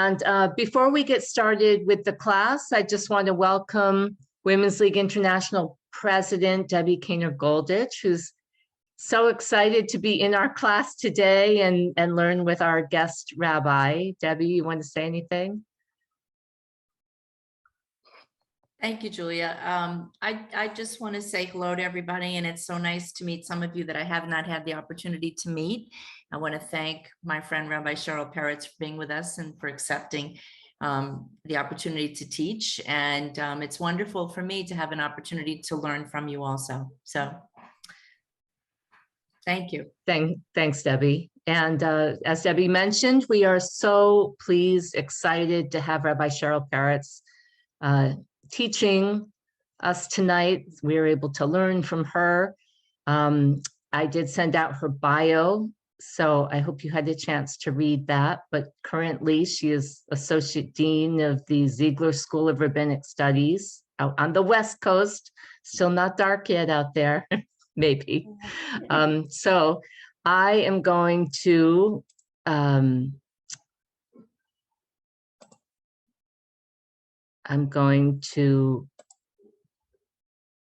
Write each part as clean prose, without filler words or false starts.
And before we get started with the class, I just want to welcome Women's League International President Debbie Kaner-Goldich, who's so excited to be in our class today and learn with our guest rabbi. Debbie, you want to say anything? Thank you, Julia. I just want to say hello to everybody, and it's so nice to meet some of you that I have not had the opportunity to meet. I want to thank my friend Rabbi Cheryl Peretz for being with us and for accepting the opportunity to teach. And it's wonderful for me to have an opportunity to learn from you also. So thank you. Thanks, Debbie. And as Debbie mentioned, we are so pleased, excited to have Rabbi Cheryl Peretz teaching us tonight. We were able to learn from her. I did send out her bio, so I hope you had a chance to read that. But currently, she is Associate Dean of the Ziegler School of Rabbinic Studies out on the West Coast. Still not dark yet out there, maybe. So I am going to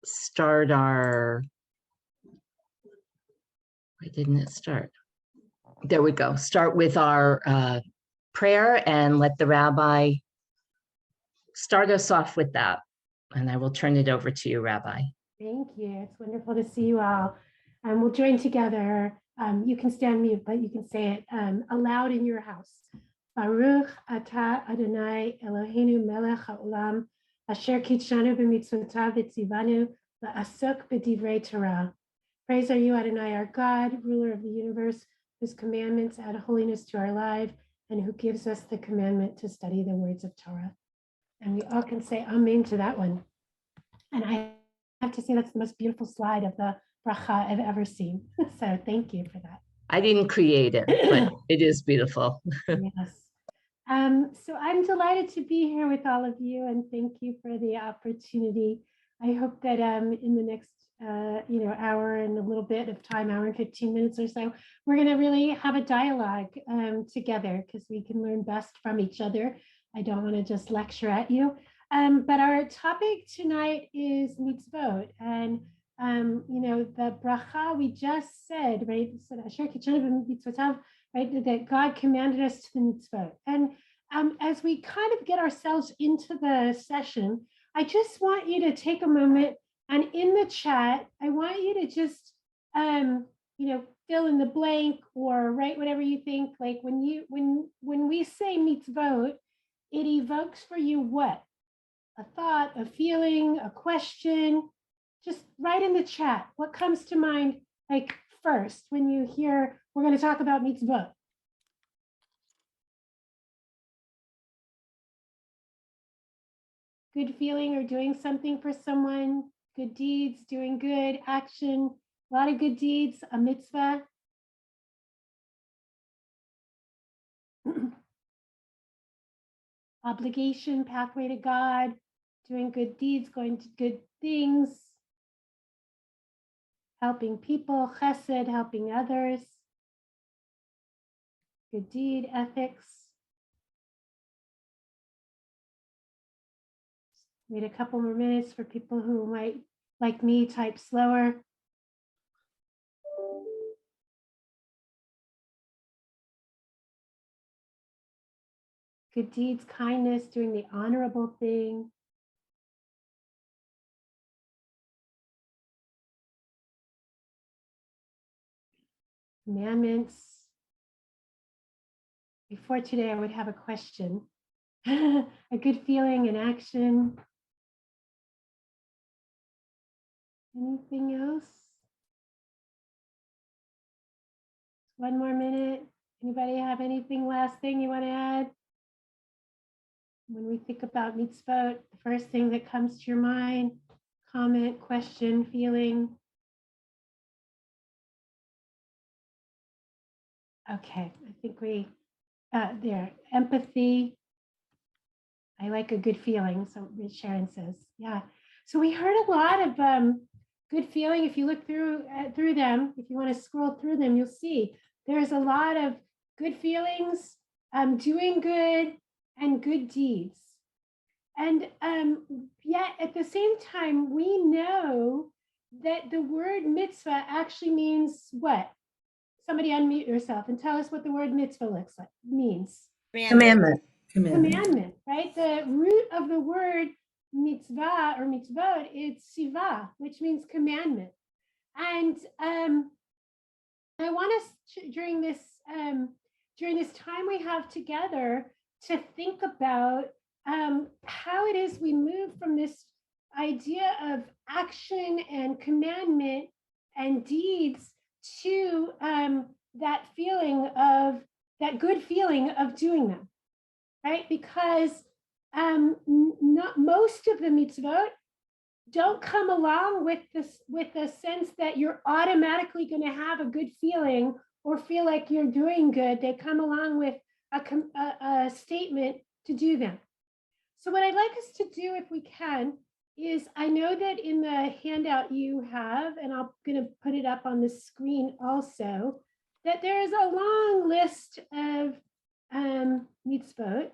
start our, why didn't it start? There we go. Start with our prayer and let the rabbi start us off with that. And I will turn it over to you, Rabbi. Thank you. It's wonderful to see you all. We'll join together. You can stand mute, but you can say it aloud in your house. Baruch atah Adonai Eloheinu melech haolam asher kitshanu b'mitzvotav v'tzivanu la'asok b'divrei Torah. Praise are you, Adonai, our God, ruler of the universe, whose commandments add holiness to our life, and who gives us the commandment to study the words of Torah. And we all can say amen to that one. And I have to say that's the most beautiful slide of the bracha I've ever seen. So thank you for that. I didn't create it, but it is beautiful. Yes. So I'm delighted to be here with all of you, and thank you for the opportunity. I hope that in the next hour and a little bit of time, hour and 15 minutes or so, we're going to really have a dialogue together, because we can learn best from each other. I don't want to just lecture at you. But our topic tonight is mitzvot, and the bracha we just said, right? Right, that God commanded us to the mitzvot. And as we kind of get ourselves into the session, I just want you to take a moment, and in the chat, I want you to just fill in the blank or write whatever you think. Like when we say mitzvot, it evokes for you what? A thought, a feeling, a question. Just write in the chat what comes to mind, like first when you hear we're going to talk about mitzvot. Good feeling or doing something for someone, good deeds, doing good, action, a lot of good deeds, a mitzvah. Obligation, pathway to God, doing good deeds, going to good things, helping people, chesed, helping others, good deed, ethics. Wait a couple more minutes for people who might, like me, type slower. Good deeds, kindness, doing the honorable thing. Commandments. Before today, I would have a question. A good feeling, an action. Anything else? One more minute. Anybody have anything last thing you want to add? When we think about mitzvot, the first thing that comes to your mind, comment, question, feeling. Okay, I think we, there, empathy. I like a good feeling, so Sharon says, yeah. So we heard a lot of good feeling. If you look through them, if you want to scroll through them, you'll see there's a lot of good feelings, doing good, and good deeds. And yet at the same time, we know that the word mitzvah actually means what? Somebody unmute yourself and tell us what the word mitzvah means. Commandment. Commandment, right? The root of the word mitzvah or mitzvot is siva, which means commandment. And I want us to, during this time we have together to think about how it is we move from this idea of action and commandment and deeds to that good feeling of doing them, right? Because not most of the mitzvot don't come along with the sense that you're automatically going to have a good feeling or feel like you're doing good. They come along with a statement to do them. So what I'd like us to do, if we can, is I know that in the handout you have, and I'm going to put it up on the screen also, that there is a long list of mitzvot.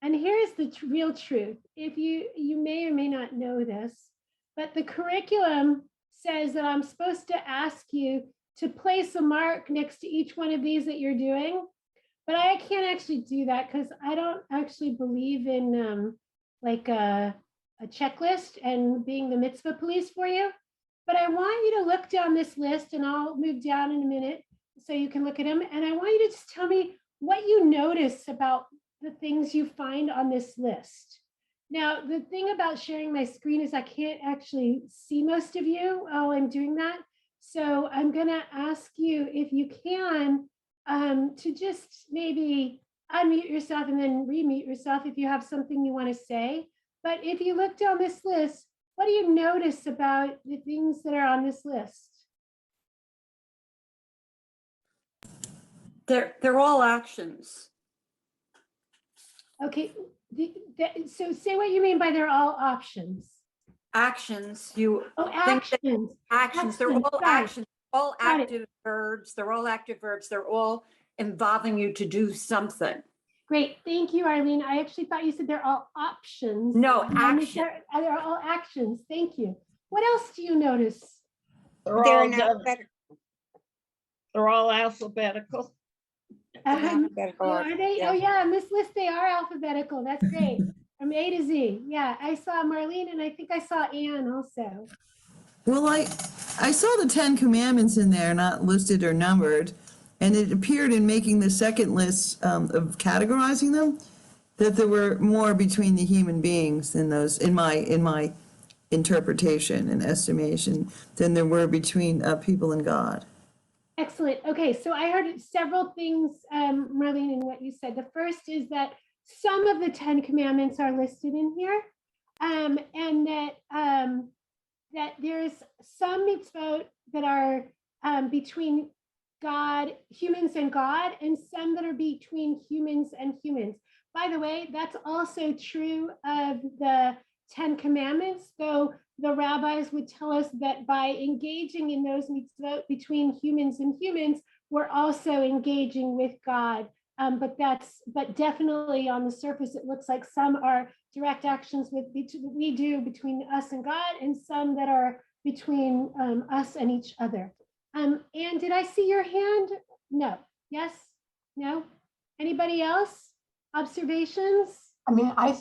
And here's the real truth. If you may or may not know this, but the curriculum says that I'm supposed to ask you to place a mark next to each one of these that you're doing. But I can't actually do that because I don't actually believe in like a checklist and being the mitzvah police for you. But I want you to look down this list, and I'll move down in a minute so you can look at them. And I want you to just tell me what you notice about the things you find on this list. Now, the thing about sharing my screen is I can't actually see most of you while I'm doing that. So I'm going to ask you, if you can, to just maybe unmute yourself and then remute yourself if you have something you want to say. But if you look down this list, what do you notice about the things that are on this list? They're all actions. Okay, so say what you mean by they're all options. Actions, Actions. they're all Got it. actions, all Got it. active verbs. They're all active verbs. They're all involving you to do something. Great, thank you, Arlene. I actually thought you said they're all options. No, action. They're all actions, thank you. What else do you notice? They're all alphabetical. Are they? Yeah. Oh yeah, on this list they are alphabetical. That's great. From A to Z. Yeah, I saw Marlene and I think I saw Anne also. Well, I saw the 10 commandments in there, not listed or numbered, and it appeared in making the second list of categorizing them that there were more between the human beings in those, in my interpretation and estimation, than there were between people and God. Excellent. Okay, so I heard several things, Marlene, in what you said. The first is that some of the 10 commandments are listed in here, and that there's some mitzvot that are between God, humans and God, and some that are between humans and humans. By the way, that's also true of the 10 commandments, though the rabbis would tell us that by engaging in those mitzvot between humans and humans, we're also engaging with God. But definitely on the surface, it looks like some are direct actions we do between us and God, and some that are between us and each other. And did I see your hand? No. Yes? No? Anybody else? Observations? I mean, I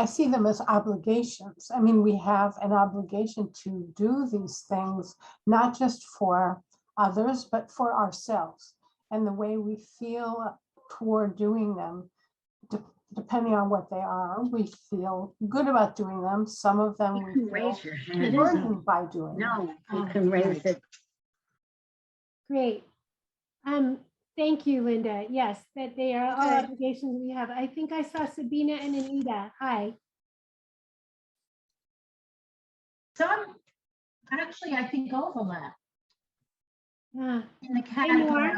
see them as obligations. I mean, we have an obligation to do these things, not just for others, but for ourselves. And the way we feel toward doing them, depending on what they are, we feel good about doing them. Some of them we feel burdened by doing them. No, you can raise it. Great. Thank you, Linda. Yes, that they are all obligations we have. I think I saw Sabina and Anita. Hi. Some actually, I think, overlap Ah, in the category.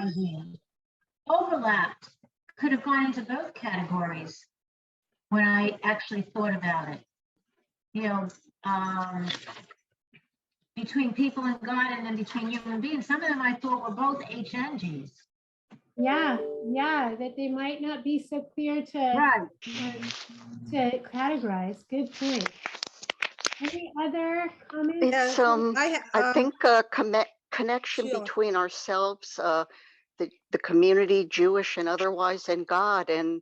Overlapped, could have gone into both categories when I actually thought about it. You know, between people and God, and then between human beings. Some of them I thought were both HNGs. Yeah, yeah, that they might not be so clear Right. to categorize. Good point. Any other comments? It's, I think connection Sheila. between ourselves, the community, Jewish and otherwise, and God. And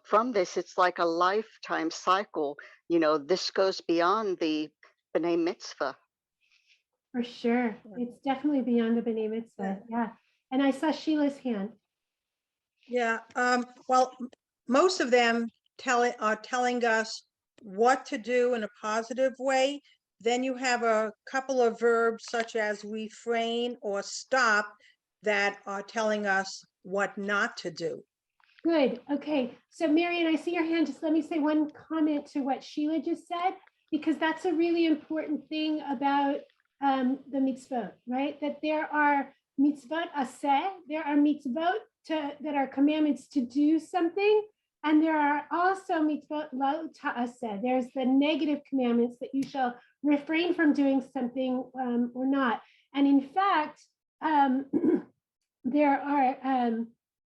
from this, it's like a lifetime cycle. You know, this goes beyond the B'nai Mitzvah. For sure. It's definitely beyond the B'nai Mitzvah. Yeah. And I saw Sheila's hand. Yeah, well, most of them are telling us what to do in a positive way. Then you have a couple of verbs such as refrain or stop that are telling us what not to do. Good. Okay. So Marion, I see your hand. Just let me say one comment to what Sheila just said, because that's a really important thing about the mitzvot, right? That there are mitzvot aseh, there are mitzvot that are commandments to do something, and there are also mitzvot lo ta'aseh. There's the negative commandments that you shall refrain from doing something or not. And in fact, there are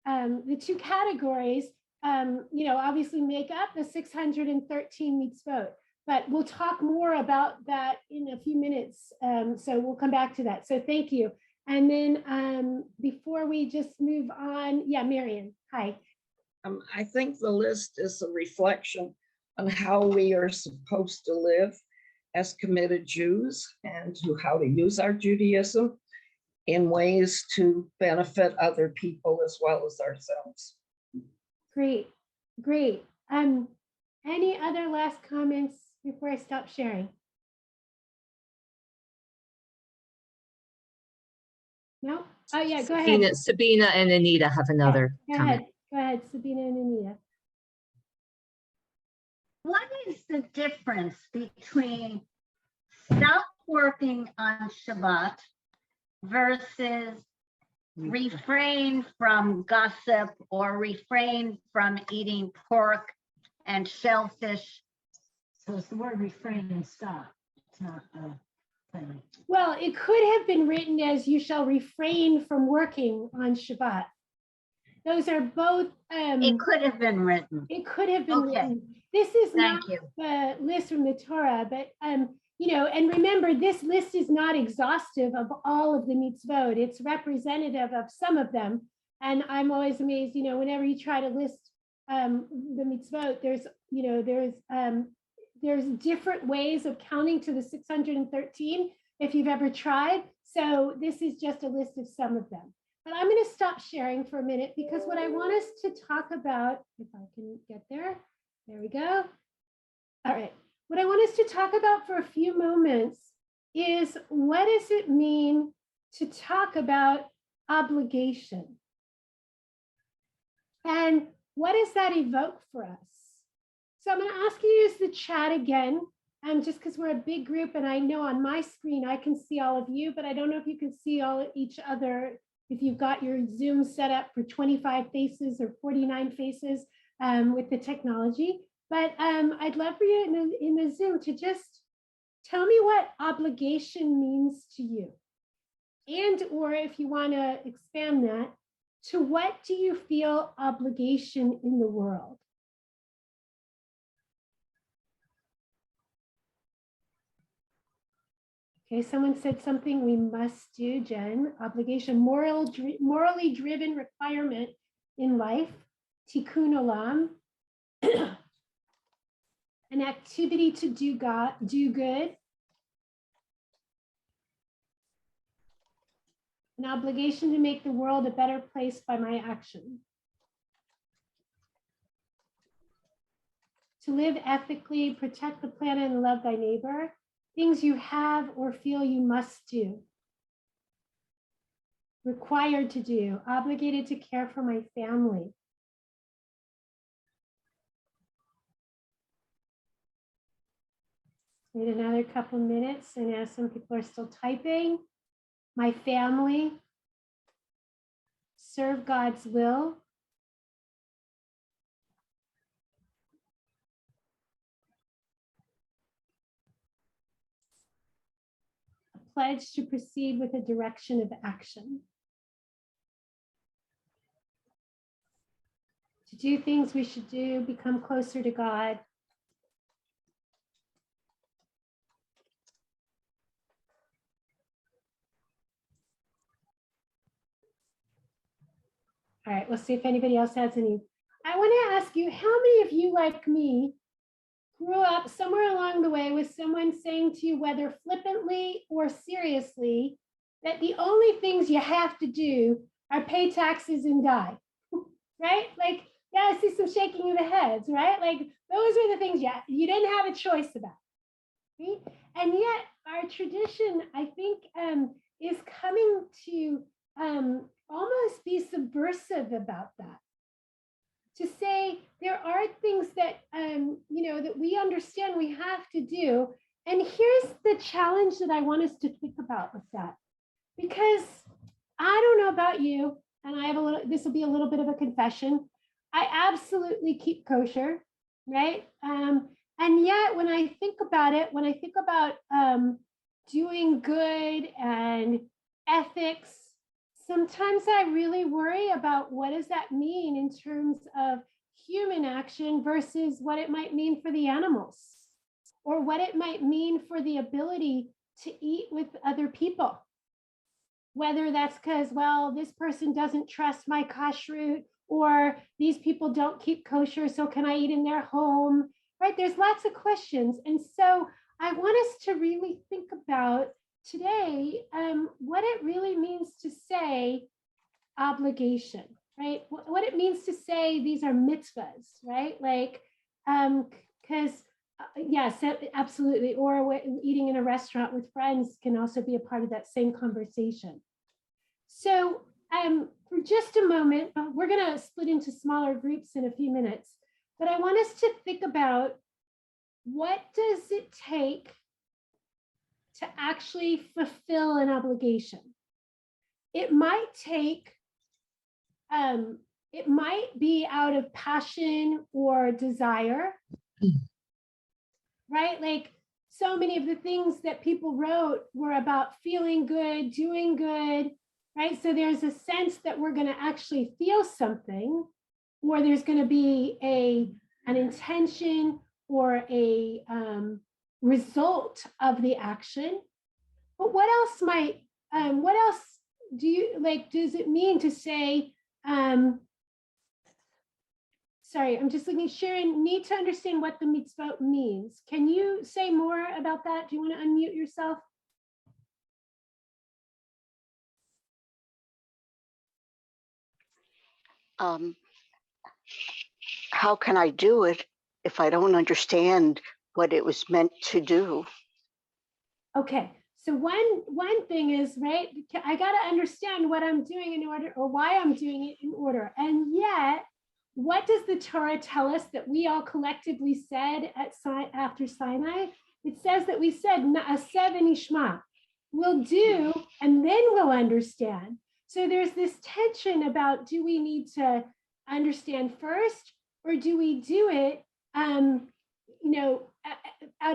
the two categories, obviously make up the 613 mitzvot. But we'll talk more about that in a few minutes. So we'll come back to that. So thank you. And then before we just move on, yeah, Marion, hi. I think the list is a reflection on how we are supposed to live as committed Jews and to how to use our Judaism in ways to benefit other people as well as ourselves. Great, great. Any other last comments before I stop sharing? No? Oh yeah, go ahead. Sabina and Anita have another comment. Go ahead, Sabina and Anita. What is the difference between stop working on Shabbat versus refrain from gossip or refrain from eating pork and shellfish? So it's the word refrain and stop. It's not a thing. Well, it could have been written as you shall refrain from working on Shabbat. Those are both. It could have been written. It could have been Okay. written. This is Thank not you. the list from the Torah, but and remember, this list is not exhaustive of all of the mitzvot. It's representative of some of them. And I'm always amazed, whenever you try to list the mitzvot, there's different ways of counting to the 613 if you've ever tried. So this is just a list of some of them. But I'm going to stop sharing for a minute because what I want us to talk about, if I can get there, there we go. All right. What I want us to talk about for a few moments is what does it mean to talk about obligation? And what does that evoke for us? So I'm going to ask you to use the chat again, just because we're a big group and I know on my screen I can see all of you, but I don't know if you can see each other if you've got your Zoom set up for 25 faces or 49 faces with the technology. But I'd love for you in the Zoom to just tell me what obligation means to you. And or if you want to expand that, to what do you feel obligation in the world? Okay, someone said something we must do, Jen. Obligation, morally driven requirement in life. Tikkun olam. An activity to do good. An obligation to make the world a better place by my action. To live ethically, protect the planet, and love thy neighbor. Things you have or feel you must do. Required to do, obligated to care for my family. Wait another couple minutes. I know some people are still typing. My family. Serve God's will. Pledge to proceed with a direction of action. to do things we should do, become closer to God. All right, we'll see if anybody else has any. I want to ask you, how many of you, like me, grew up somewhere along the way with someone saying to you, whether flippantly or seriously, that the only things you have to do are pay taxes and die, right? Like, yeah, I see some shaking of the heads, right? Like, those are the things you didn't have a choice about, right? And yet our tradition, I think, is coming to almost be subversive about that. To say there are things that, that we understand we have to do. And here's the challenge that I want us to think about with that. Because I don't know about you, and this will be a little bit of a confession. I absolutely keep kosher, right? And yet when I think about it, when I think about doing good and ethics, sometimes I really worry about what does that mean in terms of human action versus what it might mean for the animals, or what it might mean for the ability to eat with other people. Whether that's because, well, this person doesn't trust my kashrut, or these people don't keep kosher, so can I eat in their home, right? There's lots of questions. And so I want us to really think about today what it really means to say obligation, right? What it means to say these are mitzvahs, right? Like, because yes, absolutely. Or eating in a restaurant with friends can also be a part of that same conversation. So for just a moment, we're going to split into smaller groups in a few minutes, but I want us to think about, what does it take to actually fulfill an obligation? It might take, it might be out of passion or desire, right? Like, so many of the things that people wrote were about feeling good, doing good, right? So there's a sense that we're going to actually feel something, or there's going to be an intention or a result of the action. But what else might, what else do you, like, does it mean to say, sorry, I'm just looking, Sharon, need to understand what the mitzvah means. Can you say more about that? Do you want to unmute yourself? How can I do it if I don't understand what it was meant to do? Okay, so one thing is, right, I got to understand what I'm doing in order, or why I'm doing it in order. And yet, what does the Torah tell us that we all collectively said after Sinai? It says that we said, Na'aseh v'nishma, we'll do, and then we'll understand. So there's this tension about, do we need to understand first, or do we do it, out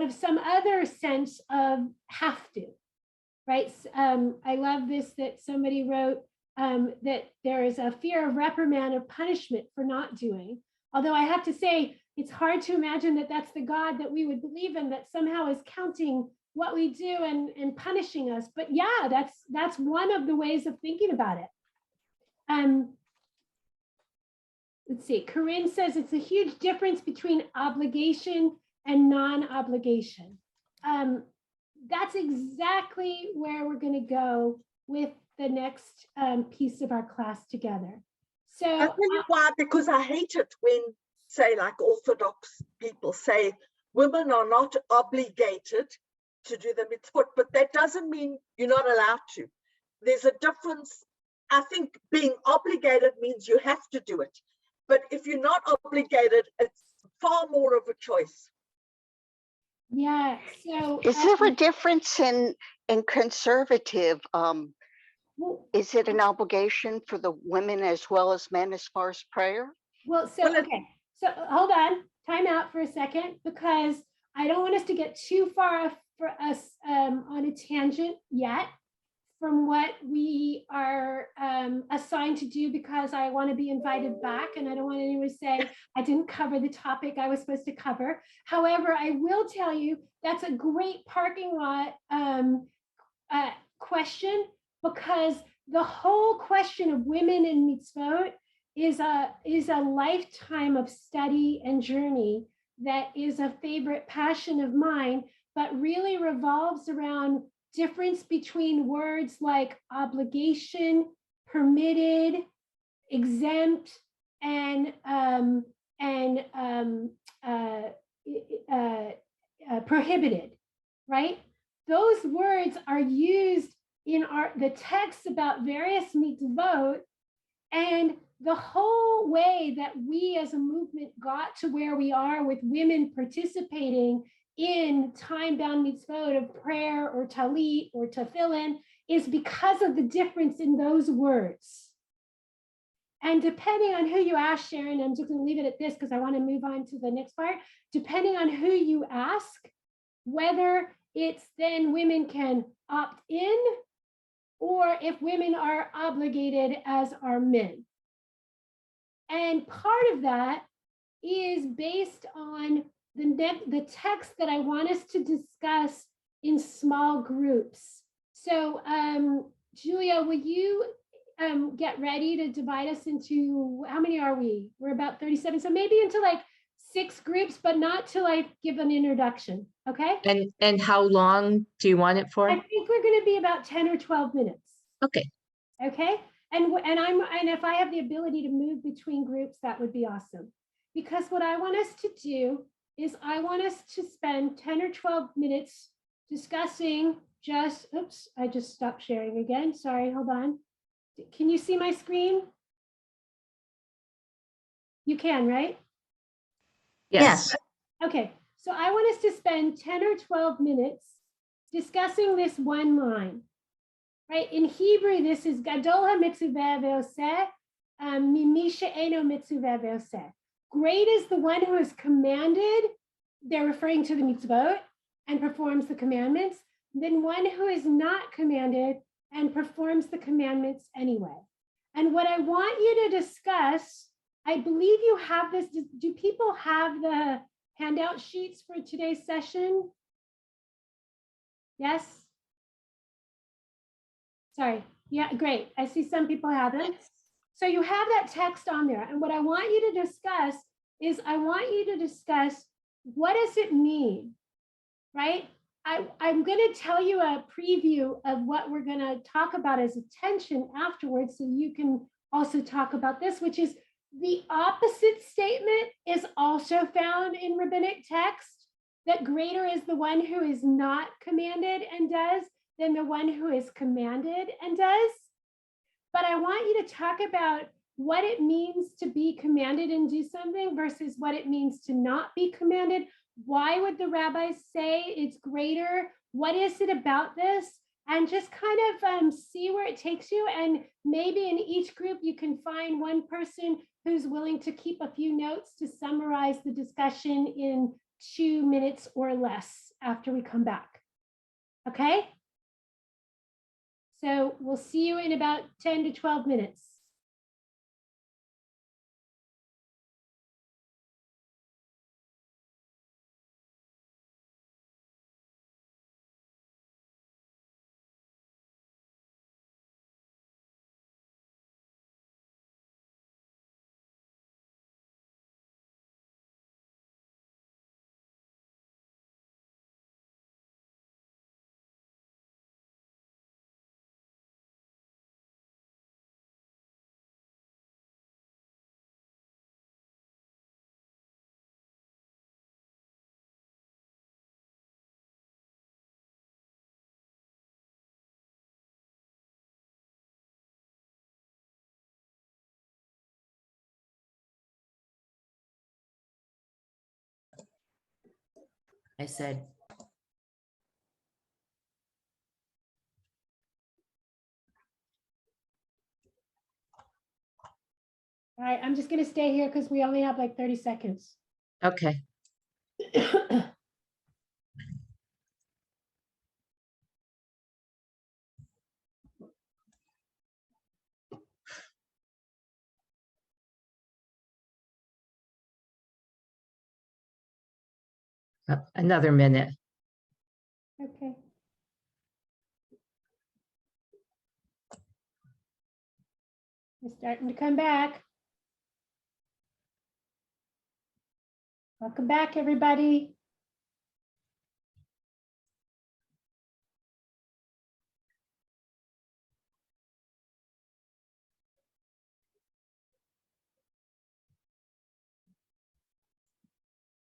of some other sense of have to, right? I love this, that somebody wrote, that there is a fear of reprimand, of punishment for not doing. Although I have to say, it's hard to imagine that that's the God that we would believe in, that somehow is counting what we do and punishing us. But yeah, that's one of the ways of thinking about it. Let's see, Corinne says it's a huge difference between obligation and non-obligation. That's exactly where we're going to go with the next piece of our class together. So I'll tell you why, because I hate it when, say, like Orthodox people say women are not obligated to do the mitzvot, but that doesn't mean you're not allowed to. There's a difference. I think being obligated means you have to do it. But if you're not obligated, it's far more of a choice. yeah, so Is there a difference in conservative? Is it an obligation for the women as well as men as far as prayer? Well, okay, so hold on, time out for a second, because I don't want us to get too far for us on a tangent yet. from what we are assigned to do, because I want to be invited back and I don't want anyone to say I didn't cover the topic I was supposed to cover. However, I will tell you that's a great parking lot question, because the whole question of women in mitzvot is a lifetime of study and journey that is a favorite passion of mine, but really revolves around difference between words like obligation, permitted, exempt, and prohibited, right? Those words are used in the texts about various mitzvot, and the whole way that we as a movement got to where we are with women participating in time-bound mitzvot of prayer or talit or tefillin is because of the difference in those words. And depending on who you ask, Sharon, I'm just going to leave it at this because I want to move on to the next part. Depending on who you ask, whether it's then women can opt in or if women are obligated as are men. And part of that is based on the text that I want us to discuss in small groups. So Julia, will you get ready to divide us into, how many are we? We're about 37. So maybe into like 6 groups, but not to like give an introduction, okay? And how long do you want it for? I think we're going to be about 10 or 12 minutes. Okay. Okay. And if I have the ability to move between groups, that would be awesome. Because what I want us to do is I want us to spend 10 or 12 minutes discussing just, oops, I just stopped sharing again. Sorry, hold on. Can you see my screen? You can, right? Yes. Okay, so I want us to spend 10 or 12 minutes discussing this one line, right? In Hebrew, this is Gadol ha-mitzuvah ve'oseh, mimi she'eno mitzuvah ve'oseh. Great is the one who is commanded, they're referring to the mitzvot, and performs the commandments, than one who is not commanded and performs the commandments anyway. And what I want you to discuss, I believe you have this, do people have the handout sheets for today's session? Yes? Sorry, yeah, great. I see some people have them. So you have that text on there. And what I want you to discuss is I want you to discuss, what does it mean, right? I'm going to tell you a preview of what we're going to talk about as attention afterwards, so you can also talk about this, which is the opposite statement is also found in rabbinic text, that greater is the one who is not commanded and does than the one who is commanded and does. But I want you to talk about what it means to be commanded and do something versus what it means to not be commanded. Why would the rabbis say it's greater? What is it about this? And just kind of see where it takes you. And maybe in each group, you can find one person who's willing to keep a few notes to summarize the discussion in 2 minutes or less after we come back. Okay? So we'll see you in about 10 to 12 minutes. I said, All right, I'm just going to stay here because we only have like 30 seconds. Okay. Another minute. Okay. You're starting to come back. Welcome back, everybody.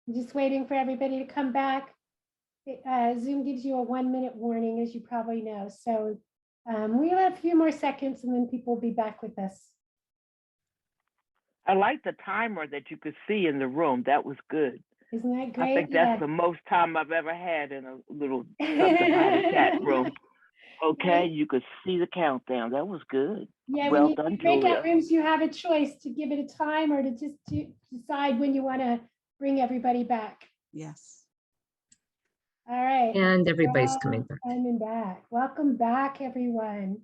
I'm just waiting for everybody to come back. Zoom gives you a 1-minute warning, as you probably know. So we'll have a few more seconds and then people will be back with us. I like the timer that you could see in the room. That was good. Isn't that great? I think that's the most time I've ever had in a little something like a chat room. Okay, you could see the countdown. That was good. Yeah, Well when you done, break Julia. out rooms, you have a choice to give it a time or to just decide when you want to bring everybody back. Yes. All right. And everybody's All coming back. coming back. Welcome back, everyone.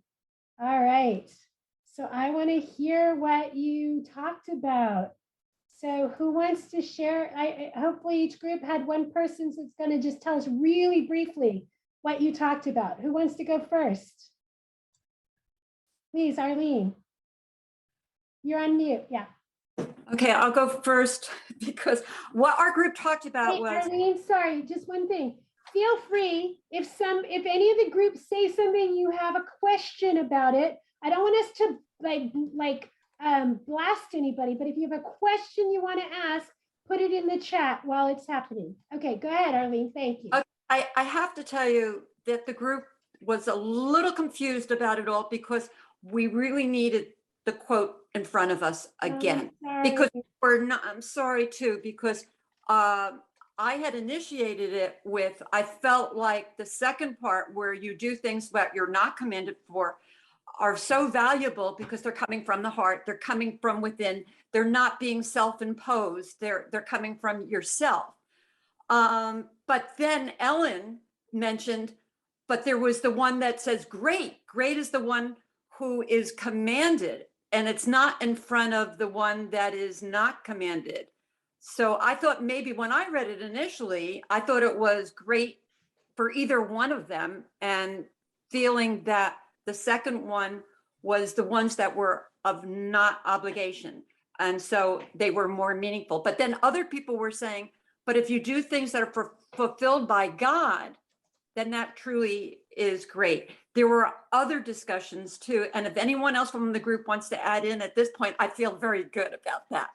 All right. So I want to hear what you talked about. So who wants to share? Hopefully each group had one person that's going to just tell us really briefly what you talked about. Who wants to go first? Please, Arlene. You're on mute. Yeah. Okay, I'll go first because what our group talked about Hey, was, Arlene, sorry, just one thing. Feel free, if any of the groups say something, you have a question about it. I don't want us to blast anybody, but if you have a question you want to ask, put it in the chat while it's happening. Okay, go ahead, Arlene. Thank you. okay, I have to tell you that the group was a little confused about it all because we really needed the quote in front of us again. Because I'm sorry too, because I had initiated it with, I felt like the second part where you do things that you're not commended for are so valuable because they're coming from the heart, they're coming from within, they're not being self-imposed, they're coming from yourself. But then Ellen mentioned, but there was the one that says great is the one who is commanded, and it's not in front of the one that is not commanded. So I thought maybe when I read it initially, I thought it was great for either one of them, and feeling that the second one was the ones that were of not obligation. And so they were more meaningful. But then other people were saying, but if you do things that are fulfilled by God, then that truly is great. There were other discussions too. And if anyone else from the group wants to add in at this point, I feel very good about that.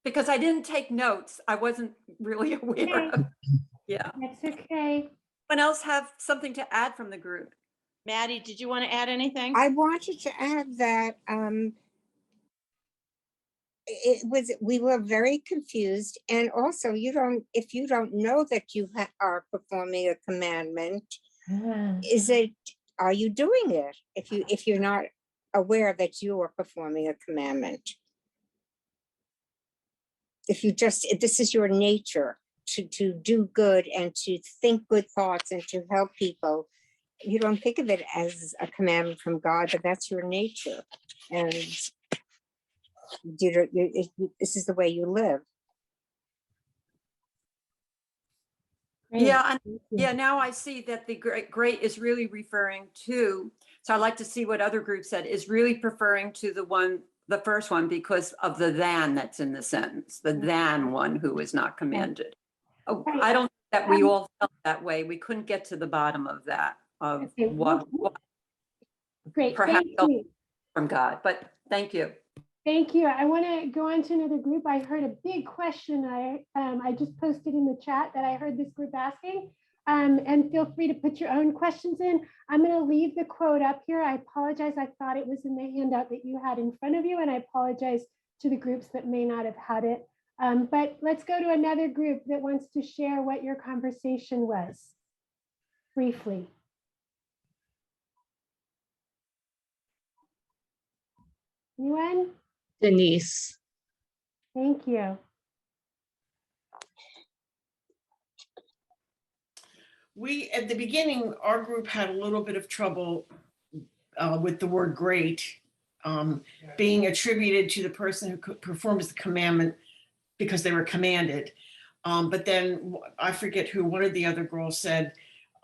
Because I didn't take notes. I wasn't really aware of. Yeah. That's okay. Anyone else have something to add from the group? Maddie, did you want to add anything? I wanted to add that we were very confused, and also if you don't know that you are performing a commandment, are you doing it if you're not aware that you are performing a commandment? If this is your nature to do good and to think good thoughts and to help people, you don't think of it as a commandment from God, but that's your nature. And this is the way you live. Yeah, now I see that the great is really referring to, so I'd like to see what other groups said, is really referring to the first one because of the than that's in the sentence, the than one who is not commanded. Oh, I don't think that we all felt that way. We couldn't get to the bottom of that, of what Great, perhaps thank you. From God, but thank you. Thank you. I want to go on to another group. I heard a big question I just posted in the chat that I heard this group asking. And feel free to put your own questions in. I'm going to leave the quote up here. I apologize. I thought it was in the handout that you had in front of you, and I apologize to the groups that may not have had it. But let's go to another group that wants to share what your conversation was briefly. Anyone? Denise. Thank you. At the beginning, our group had a little bit of trouble with the word great being attributed to the person who performs the commandment, because they were commanded. But then I forget who, one of the other girls said,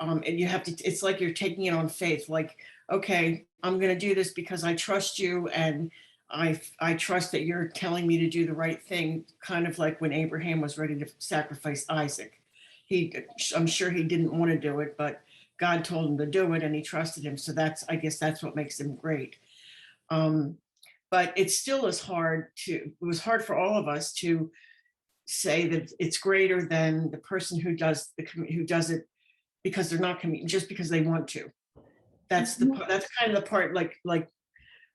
and you have to, it's like you're taking it on faith, like, okay, I'm going to do this because I trust you, and I trust that you're telling me to do the right thing, kind of like when Abraham was ready to sacrifice Isaac. I'm sure he didn't want to do it, but God told him to do it and he trusted him. So I guess that's what makes him great. But it still is it was hard for all of us to say that it's greater than the person who does it because they're not just because they want to. That's kind of the part, like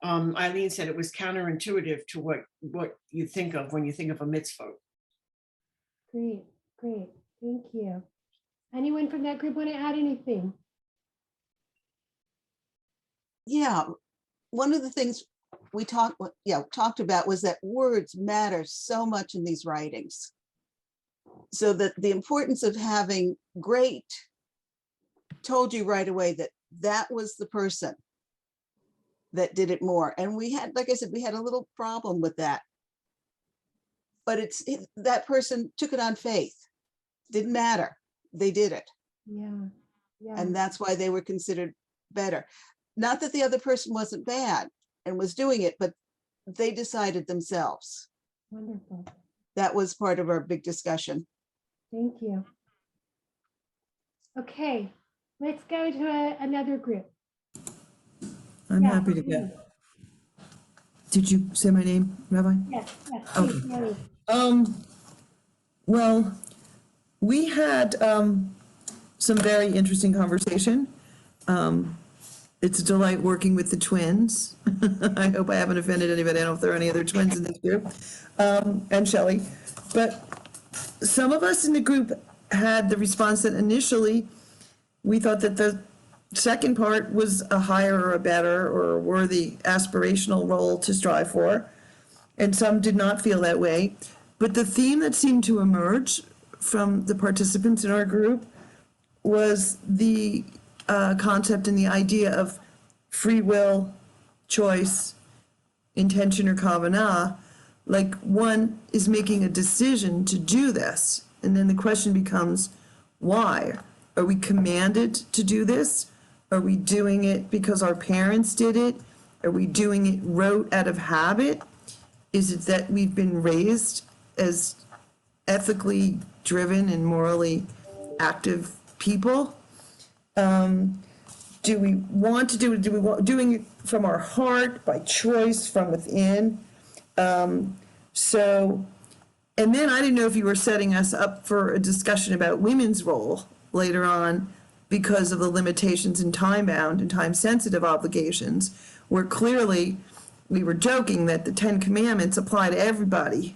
Eileen said, it was counterintuitive to what you think of when you think of a mitzvah. Great, great. Thank you. Anyone from that group want to add anything? Yeah, one of the things we talked about was that words matter so much in these writings. So that the importance of having great told you right away that that was the person that did it more. And we had, like I said, we had a little problem with that. But that person took it on faith. Didn't matter. They did it. Yeah. Yeah. And that's why they were considered better. Not that the other person wasn't bad and was doing it, but they decided themselves. Wonderful. That was part of our big discussion. Thank you. Okay, let's go to another group. I'm happy to go. Did you say my name, Rabbi? Yes, yes. Okay. Please, Well, we had some very interesting conversation. It's a delight working with the twins. I hope I haven't offended anybody. I don't know if there are any other twins in this group, and Shelley. But some of us in the group had the response that initially we thought that the second part was a higher or a better or a worthy aspirational role to strive for, and some did not feel that way. But the theme that seemed to emerge from the participants in our group was the concept and the idea of free will, choice, intention, or kavanah. Like one is making a decision to do this, and then the question becomes, why? Are we commanded to do this? Are we doing it because our parents did it? Are we doing it rote out of habit? Is it that we've been raised as ethically driven and morally active people? Do we want to do it? Do we want doing it from our heart, by choice, from within? And then I didn't know if you were setting us up for a discussion about women's role later on because of the limitations in time-bound and time-sensitive obligations, where clearly we were joking that the 10 Commandments apply to everybody.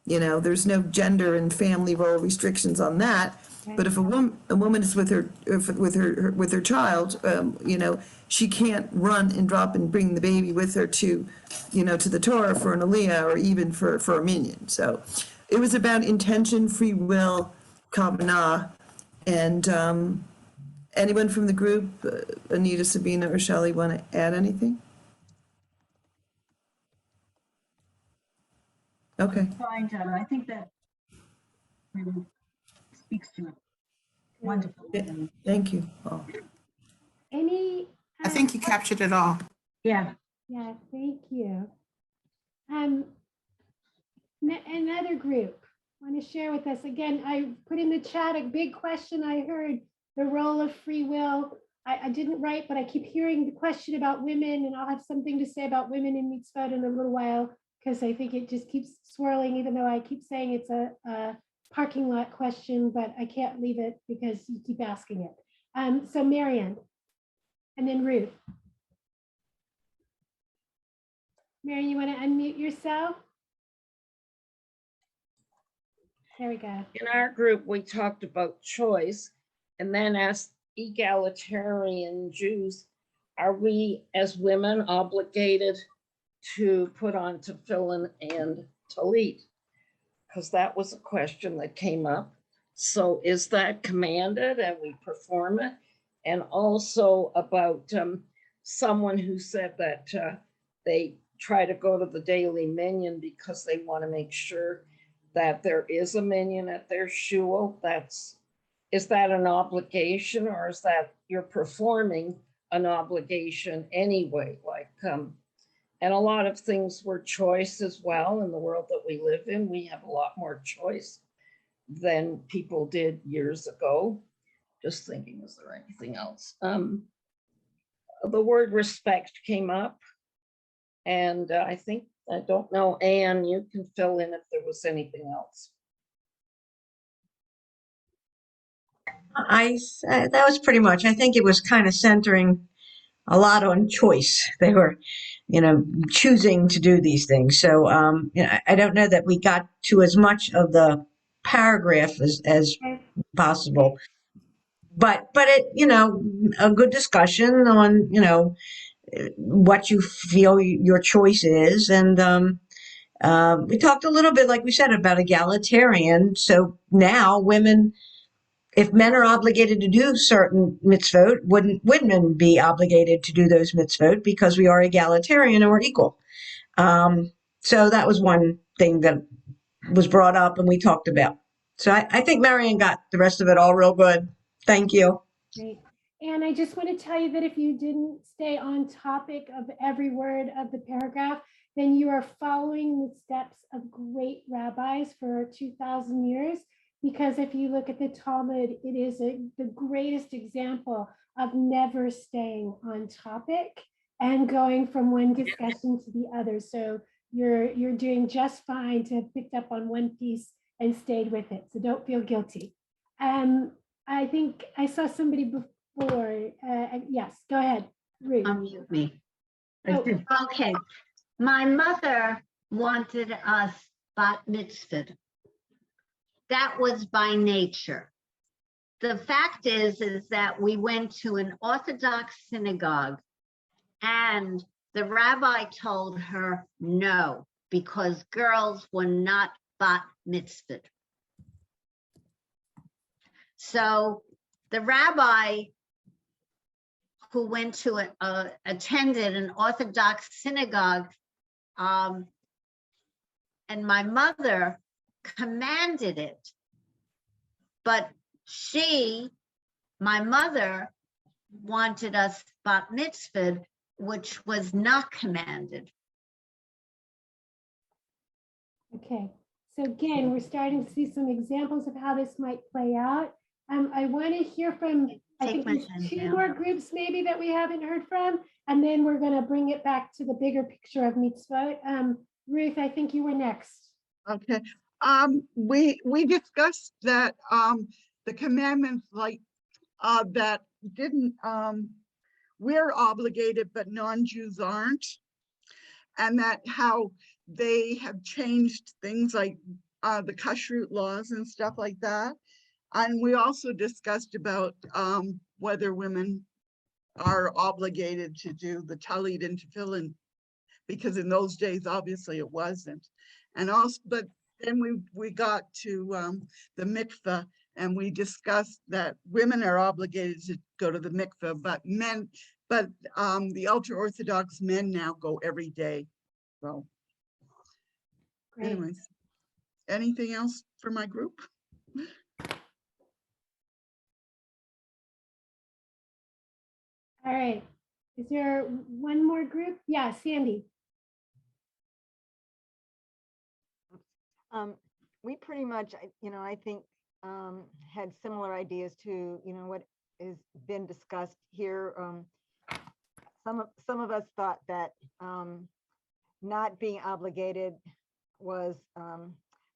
You know, there's no gender and family role restrictions on that. But if a woman is with her child, you know, she can't run and drop and bring the baby with her to, you know, to the Torah for an aliyah or even for a minyan. So it was about intention, free will, kavanah, and anyone from the group, Anita, Sabina, or Shelley, want to add anything? Okay. Fine, Donna. I think that really speaks to it. Wonderful. Thank you. Oh. I think you captured it all. Yeah. Yeah, thank you. Another group want to share with us. Again, I put in the chat a big question. I heard the role of free will. I didn't write, but I keep hearing the question about women, and I'll have something to say about women in Mitzvah in a little while, because I think it just keeps swirling, even though I keep saying it's a parking lot question, but I can't leave it because you keep asking it. So Marianne, and then Ruth. Marianne, you want to unmute yourself? There we go. In our group, we talked about choice, and then as egalitarian Jews, are we as women obligated to put on tefillin and talit? Because that was a question that came up. So is that commanded and we perform it? And also about someone who said that they try to go to the daily minyan because they want to make sure that there is a minyan at their shul. Is that an obligation, or is that you're performing an obligation anyway? And a lot of things were choice as well in the world that we live in. We have a lot more choice than people did years ago. Just thinking, is there anything else? The word respect came up, and I don't know, Anne, you can fill in if there was anything else. That was pretty much. I think it was kind of centering a lot on choice. They were, choosing to do these things. So, I don't know that we got to as much of the paragraph as possible. But it, a good discussion on, what you feel your choice is. And we talked a little bit, like we said, about egalitarian. So now women, if men are obligated to do certain mitzvot, wouldn't women be obligated to do those mitzvot because we are egalitarian and we're equal? So that was one thing that was brought up and we talked about. So I think Marianne got the rest of it all real good. Thank you. Great. And I just want to tell you that if you didn't stay on topic of every word of the paragraph, then you are following the steps of great rabbis for 2,000 years. Because if you look at the Talmud, it is the greatest example of never staying on topic and going from one discussion to the other. So you're doing just fine to have picked up on one piece and stayed with it. So don't feel guilty. I think I saw somebody before. Yes, go ahead, Ruth. Unmute me. Oh. Okay. My mother wanted us bat mitzvah. That was by nature. The fact is that we went to an Orthodox synagogue and the rabbi told her no, because girls were not bat mitzvah. So the rabbi who went to attended an Orthodox synagogue, and my mother commanded it, but my mother wanted us bat mitzvah, which was not commanded. Okay, so again, we're starting to see some examples of how this might play out. I want to hear from, I think there's two more groups maybe that we haven't heard from, and then we're going to bring it back to the bigger picture of mitzvot. Ruth, I think you were next. Okay. We discussed that the commandments that didn't we're obligated but non-Jews aren't, and that how they have changed things like the kashrut laws and stuff like that. And we also discussed about whether women are obligated to do the talit and tefillin, because in those days obviously it wasn't. And also, but then we got to the mikveh, and we discussed that women are obligated to go to the mikveh, but the ultra-Orthodox men now go every day. So anyways, anything else for my group? All right, is there one more group? Yeah, Sandy. We pretty much, I think had similar ideas to, what has been discussed here. Some of us thought that not being obligated was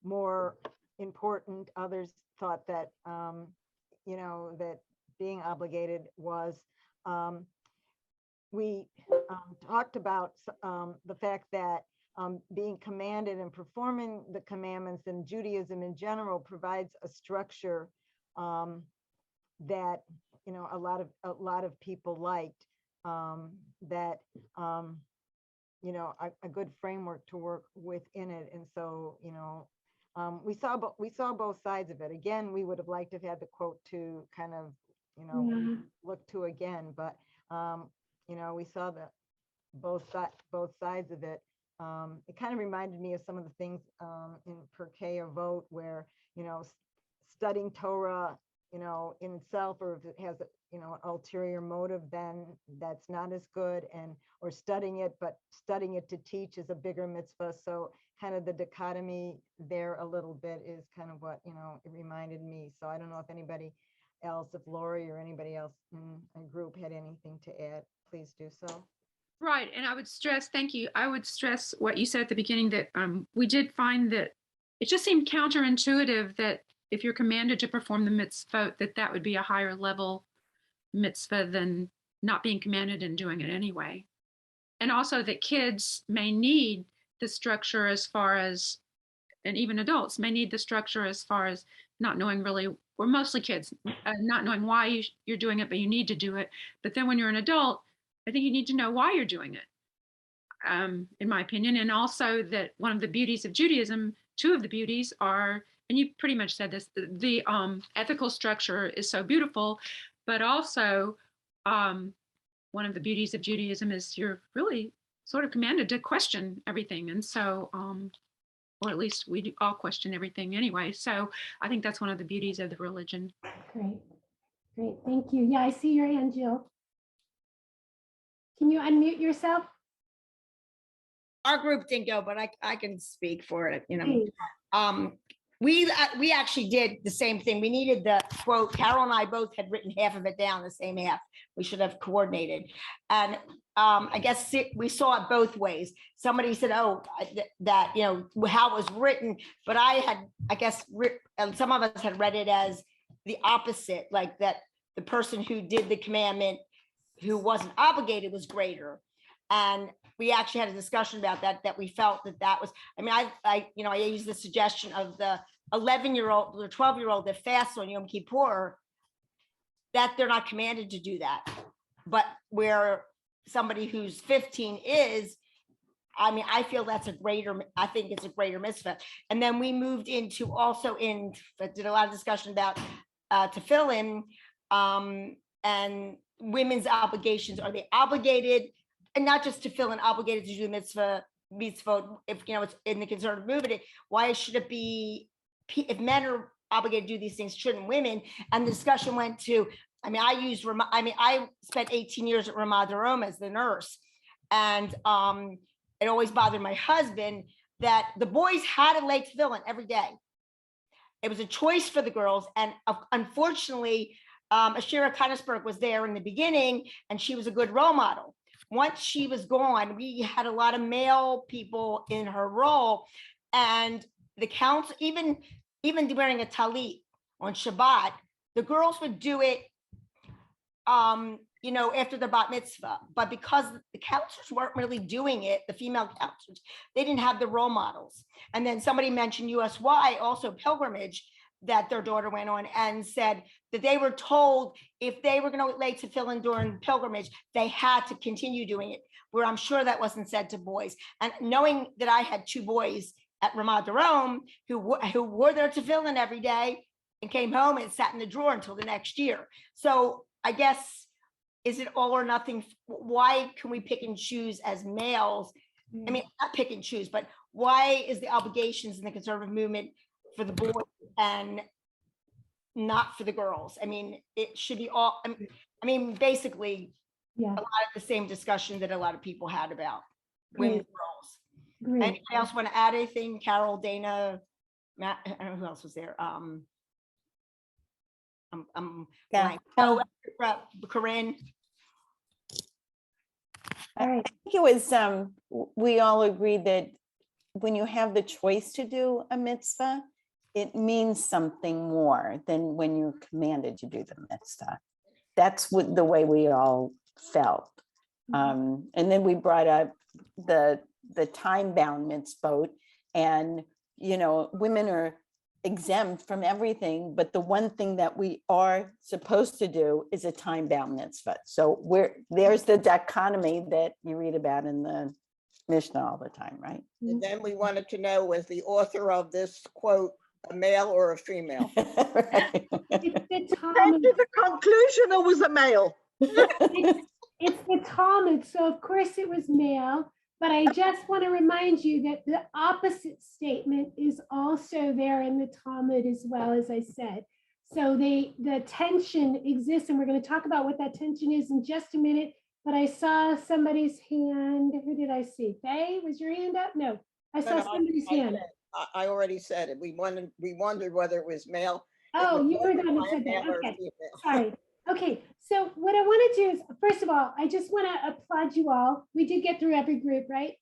more important. Others thought that, that being obligated was. We talked about the fact that being commanded and performing the commandments in Judaism in general provides a structure that a lot of people liked, that a good framework to work within it. And so we saw both sides of it. Again, we would have liked to have had the quote to kind of look to again, but we saw that both sides of it. it kind of reminded me of some of the things in Pirkei Avot where, studying Torah, in itself, or if it has, an ulterior motive, then that's not as good, or studying it, but studying it to teach is a bigger mitzvah. So kind of the dichotomy there a little bit is kind of what, it reminded me. So I don't know if anybody else, if Lori or anybody else in a group had anything to add, please do so. Right. And I would stress, thank you. I would stress what you said at the beginning, that we did find that it just seemed counterintuitive that if you're commanded to perform the mitzvah, that would be a higher level mitzvah than not being commanded and doing it anyway. And also that kids may need the structure as far as, and even adults may need the structure as far as not knowing really, or mostly kids, not knowing why you're doing it, but you need to do it. But then when you're an adult, I think you need to know why you're doing it, in my opinion. And also that one of the beauties of Judaism, two of the beauties are, and you pretty much said this, the ethical structure is so beautiful, but also one of the beauties of Judaism is you're really sort of commanded to question everything. And so, or at least we do all question everything anyway. So I think that's one of the beauties of the religion. Great. Thank you. Yeah, I see your hand, Jill. Can you unmute yourself? Our group didn't go, but I can speak for it, Please. We actually did the same thing. We needed the quote. Carol and I both had written half of it down, the same half. We should have coordinated. And I guess we saw it both ways. Somebody said, oh, that, how it was written, but I guess, and some of us had read it as the opposite, like that the person who did the commandment, who wasn't obligated, was greater. And we actually had a discussion about that we felt that was, I used the suggestion of the 11-year-old or 12-year-old that fasts on Yom Kippur, that they're not commanded to do that. But where somebody who's 15 is, I feel I think it's a greater mitzvah. And then we moved into also did a lot of discussion about tefillin and women's obligations. Are they obligated? And not just tefillin, obligated to do mitzvah, if it's in the conservative movement, why should it be, if men are obligated to do these things, shouldn't women? And the discussion went to, I spent 18 years at Ramat Darom as the nurse. And it always bothered my husband that the boys had to lay tefillin every day. It was a choice for the girls. And unfortunately, Ashira Konisberg was there in the beginning, and she was a good role model. Once she was gone, we had a lot of male people in her role, and the council, even wearing a talit on Shabbat, the girls would do it, after the bat mitzvah. But because the counselors weren't really doing it, the female counselors, they didn't have the role models. And then somebody mentioned USY, also pilgrimage, that their daughter went on, and said that they were told if they were going to lay tefillin during pilgrimage, they had to continue doing it, where I'm sure that wasn't said to boys. And knowing that I had two boys at Ramat Darom who wore their tefillin every day and came home and sat in the drawer until the next year. So I guess, is it all or nothing? Why can we pick and choose as males? Not pick and choose, but why is the obligations in the conservative movement for the boys and not for the girls? It should be all, basically, yeah, a lot of the same discussion that a lot of people had about women and girls. Great. Anybody else want to add anything? Carol, Dana, Matt, I don't know who else was there. Blank. Oh, Corinne. All right. I think it was, we all agreed that when you have the choice to do a mitzvah, it means something more than when you're commanded to do the mitzvah. That's the way we all felt. And then we brought up the time-bound mitzvot, and women are exempt from everything, but the one thing that we are supposed to do is a time-bound mitzvah. So there's the dichotomy that you read about in the Mishnah all the time, right? And then we wanted to know, was the author of this quote a male or a female? It's the Came to the conclusion it was a male. It's the Talmud, so of course it was male. But I just want to remind you that the opposite statement is also there in the Talmud as well, as I said. So the tension exists, and we're going to talk about what that tension is in just a minute. But I saw somebody's hand. Who did I see? Faye, was your hand up? No, I saw somebody's hand. I already said it. We wondered whether it was male. Oh, you were the one who said that. Okay, sorry. Okay, so what I want to do is, first of all, I just want to applaud you all. We did get through every group, right?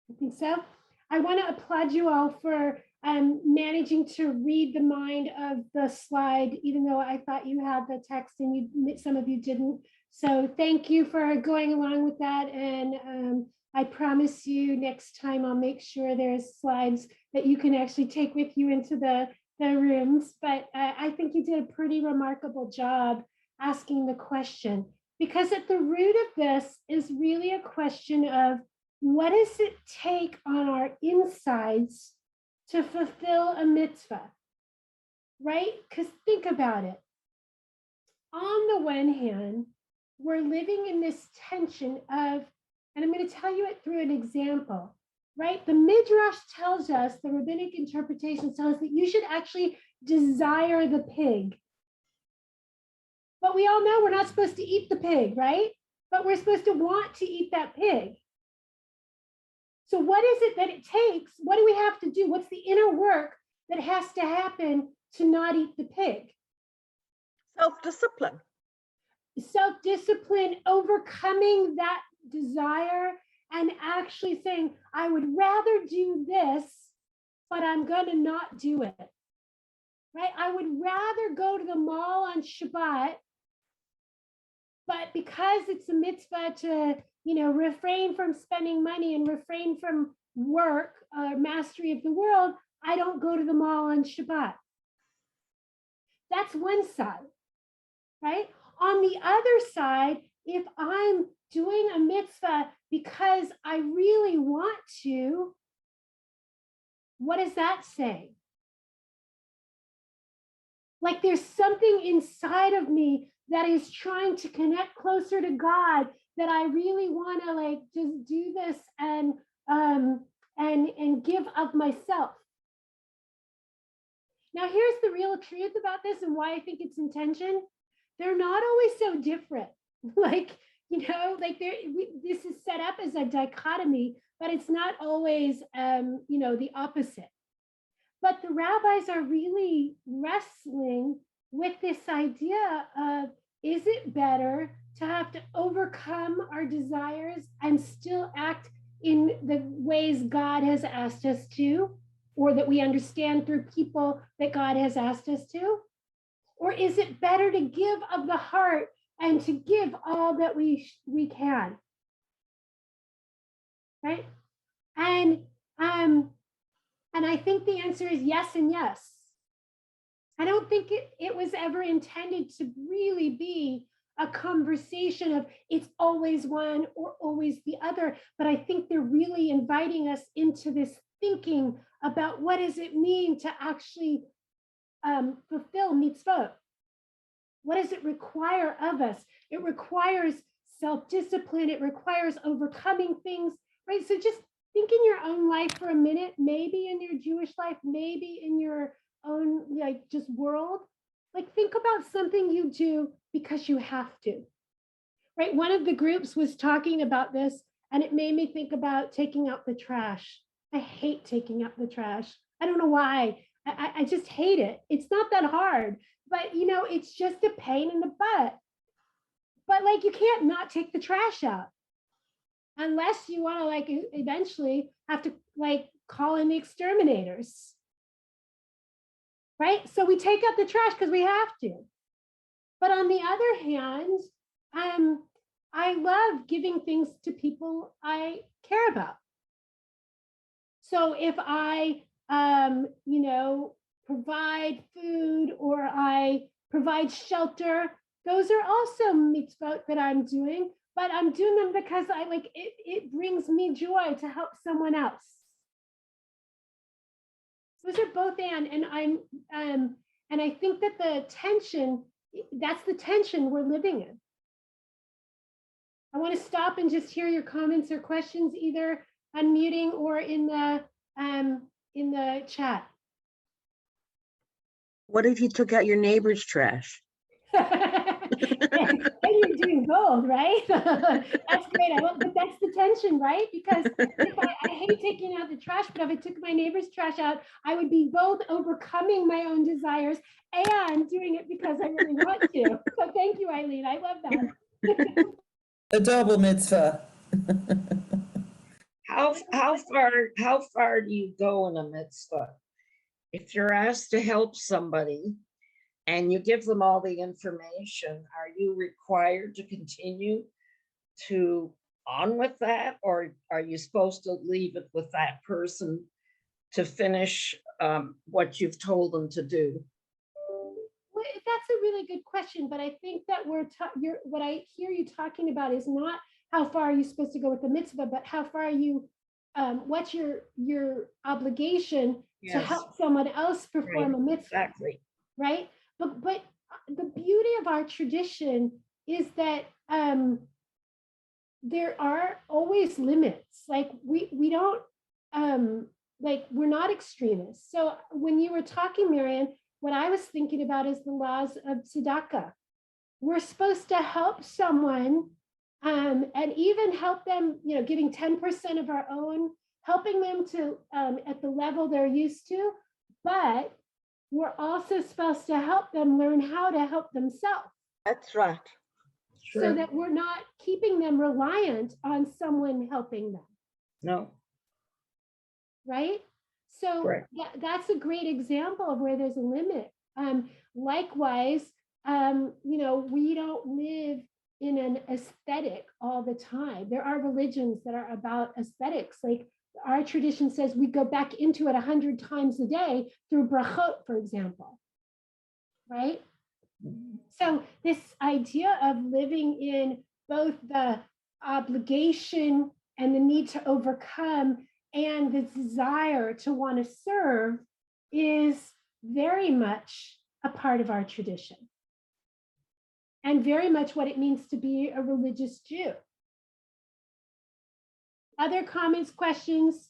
I think so. I want to applaud you all for managing to read the mind of the slide, even though I thought you had the text and some of you didn't. So thank you for going along with that. And I promise you next time I'll make sure there's slides that you can actually take with you into the rooms. But I think you did a pretty remarkable job asking the question, because at the root of this is really a question of what does it take on our insides to fulfill a mitzvah, right? Because think about it. On the one hand, we're living in this tension of, and I'm going to tell you it through an example, right? The Midrash tells us, the rabbinic interpretation tells us that you should actually desire the pig. But we all know we're not supposed to eat the pig, right? But we're supposed to want to eat that pig. So what is it that it takes? What do we have to do? What's the inner work that has to happen to not eat the pig? Self-discipline. Self-discipline, overcoming that desire and actually saying, I would rather do this, but I'm going to not do it. Right? I would rather go to the mall on Shabbat, but because it's a mitzvah to, refrain from spending money and refrain from work, mastery of the world, I don't go to the mall on Shabbat. That's one side, right? On the other side, if I'm doing a mitzvah because I really want to, what does that say? Like there's something inside of me that is trying to connect closer to God, that I really want to just do this and give of myself. Now, here's the real truth about this and why I think it's intention. They're not always so different. This is set up as a dichotomy, but it's not always, the opposite. But the rabbis are really wrestling with this idea of, is it better to have to overcome our desires and still act in the ways God has asked us to, or that we understand through people that God has asked us to? Or is it better to give of the heart and to give all that we can? Right? And I think the answer is yes and yes. I don't think it was ever intended to really be a conversation of it's always one or always the other, but I think they're really inviting us into this thinking about what does it mean to actually fulfill mitzvot. What does it require of us? It requires self-discipline. It requires overcoming things, right? So just think in your own life for a minute, maybe in your Jewish life, maybe in your own just world. Think about something you do because you have to, right? One of the groups was talking about this and it made me think about taking out the trash. I hate taking out the trash. I don't know why. I just hate it. It's not that hard, but it's just a pain in the butt. But you can't not take the trash out unless you want to eventually have to call in the exterminators. Right? So we take out the trash because we have to. But on the other hand, I love giving things to people I care about. So if I, provide food or I provide shelter, those are also mitzvot that I'm doing, but I'm doing them because it brings me joy to help someone else. Those are both and I think that the tension, that's the tension we're living in. I want to stop and just hear your comments or questions, either unmuting or in the chat. What if you took out your neighbor's trash? And you're doing both, right? That's great. But that's the tension, right? Because if I hate taking out the trash, but if I took my neighbor's trash out, I would be both overcoming my own desires and doing it because I really want to. So thank you, Eileen. I love that. A double mitzvah. How far do you go in a mitzvah? If you're asked to help somebody and you give them all the information, are you required to continue to on with that, or are you supposed to leave it with that person to finish what you've told them to do? Well, that's a really good question, but I think that what I hear you talking about is not how far are you supposed to go with the mitzvah, but how far are you, what's your obligation to help someone else perform a mitzvah. Exactly. Right? But the beauty of our tradition is that there are always limits. Like we don't like, we're not extremists. So when you were talking, Marianne, what I was thinking about is the laws of tzedakah. We're supposed to help someone and even help them, giving 10% of our own, helping them to at the level they're used to, but we're also supposed to help them learn how to help themselves. That's right. Sure. So that we're not keeping them reliant on someone helping them. No. Right? So that's a great example of where there's a limit. Likewise, we don't live in an aesthetic all the time. There are religions that are about aesthetics. Like our tradition says we go back into it 100 times a day through brachot, for example. Right? So this idea of living in both the obligation and the need to overcome and the desire to want to serve is very much a part of our tradition and very much what it means to be a religious Jew. Other comments, questions?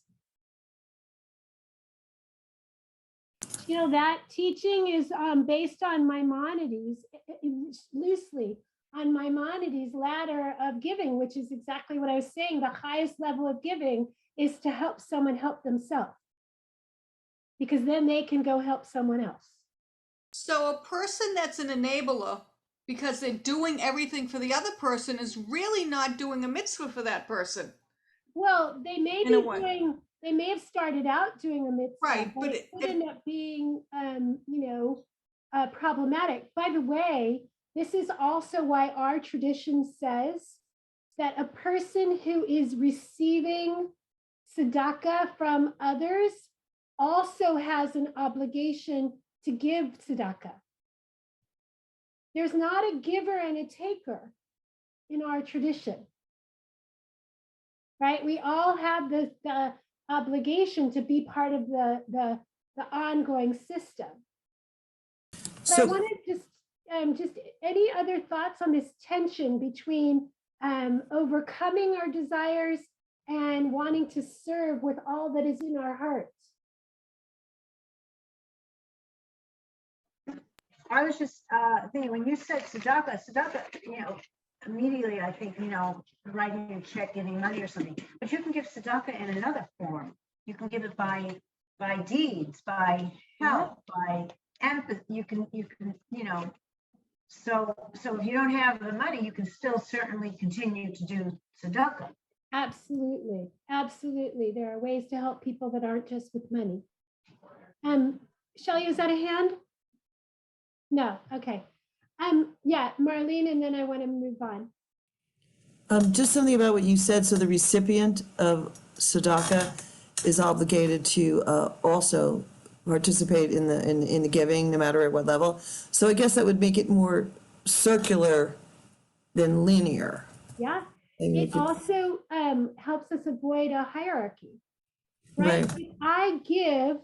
That teaching is based on Maimonides, loosely on Maimonides' ladder of giving, which is exactly what I was saying. The highest level of giving is to help someone help themselves, because then they can go help someone else. So a person that's an enabler, because they're doing everything for the other person, is really not doing a mitzvah for that person. Well, they may have started out doing a mitzvah, right? But it could end up being, problematic. By the way, this is also why our tradition says that a person who is receiving tzedakah from others also has an obligation to give tzedakah. There's not a giver and a taker in our tradition, right? We all have the obligation to be part of the ongoing system. So I wanted just any other thoughts on this tension between overcoming our desires and wanting to serve with all that is in our hearts. I was just thinking, when you said tzedakah, immediately I think, writing a check, giving money or something. But you can give tzedakah in another form. You can give it by deeds, by help, by empathy. You can, so if you don't have the money, you can still certainly continue to do tzedakah. Absolutely. Absolutely. There are ways to help people that aren't just with money. Shelley, is that a hand? No. Okay. Yeah, Marlene, and then I want to move on. Just something about what you said. So the recipient of tzedakah is obligated to also participate in the giving, no matter at what level. So I guess that would make it more circular than linear. Yeah. It also helps us avoid a hierarchy, right? If I give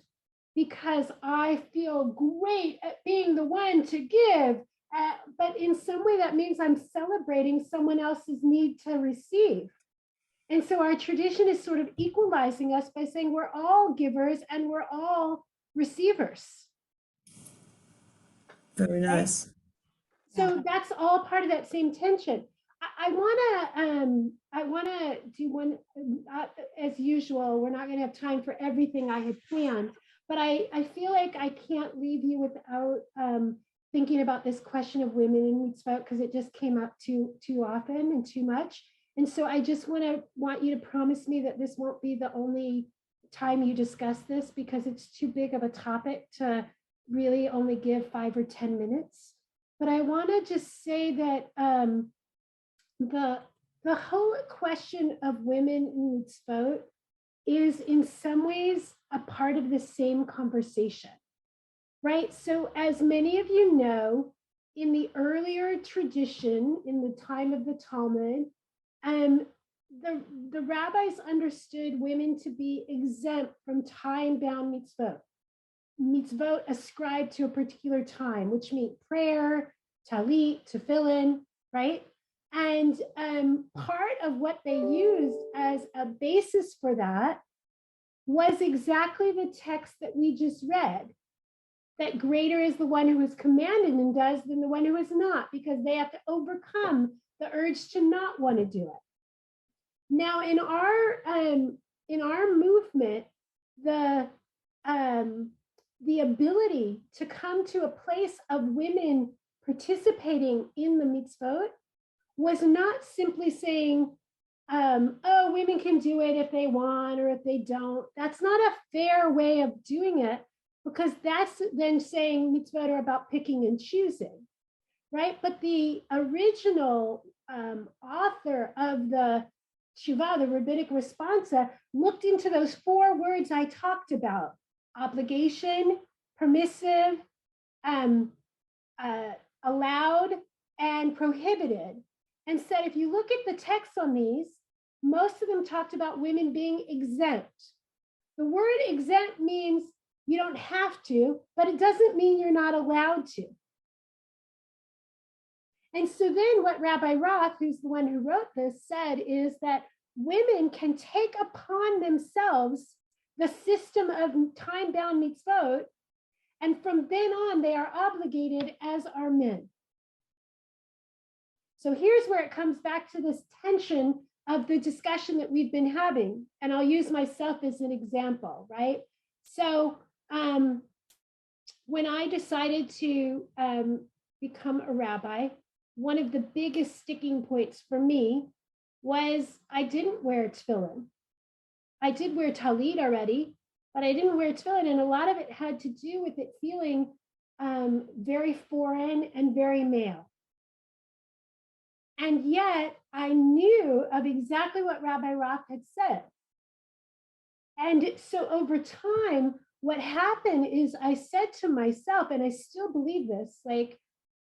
because I feel great at being the one to give, But in some way that means I'm celebrating someone else's need to receive. And so our tradition is sort of equalizing us by saying we're all givers and we're all receivers. Very nice. So that's all part of that same tension. I wanna do one, as usual, we're not gonna have time for everything I had planned, but I feel like I can't leave you without thinking about this question of women in mitzvah, because it just came up too often and too much. And so I just want you to promise me that this won't be the only time you discuss this, because it's too big of a topic to really only give 5 or 10 minutes. But I want to just say that the whole question of women in mitzvot is in some ways a part of the same conversation, right? So as many of you know, in the earlier tradition, in the time of the Talmud, the rabbis understood women to be exempt from time-bound mitzvot. Mitzvot ascribed to a particular time, which mean prayer, talit, tefillin, right? And part of what they used as a basis for that was exactly the text that we just read, that greater is the one who is commanded and does than the one who is not, because they have to overcome the urge to not want to do it. Now, in our movement, the ability to come to a place of women participating in the mitzvot was not simply saying, oh, women can do it if they want or if they don't. That's not a fair way of doing it, because that's then saying mitzvot are about picking and choosing, right? But the original author of the Shuvah, the rabbinic responsa, looked into those 4 words I talked about: obligation, permissive, allowed, and prohibited, and said, if you look at the text on these, most of them talked about women being exempt. The word exempt means you don't have to, but it doesn't mean you're not allowed to. And so then what Rabbi Roth, who's the one who wrote this, said is that women can take upon themselves the system of time-bound mitzvot, and from then on, they are obligated, as are men. So here's where it comes back to this tension of the discussion that we've been having. And I'll use myself as an example, right? So when I decided to become a rabbi, one of the biggest sticking points for me was I didn't wear tefillin. I did wear talit already, but I didn't wear tefillin. And a lot of it had to do with it feeling very foreign and very male. And yet I knew of exactly what Rabbi Roth had said. And so over time, what happened is I said to myself, and I still believe this, like,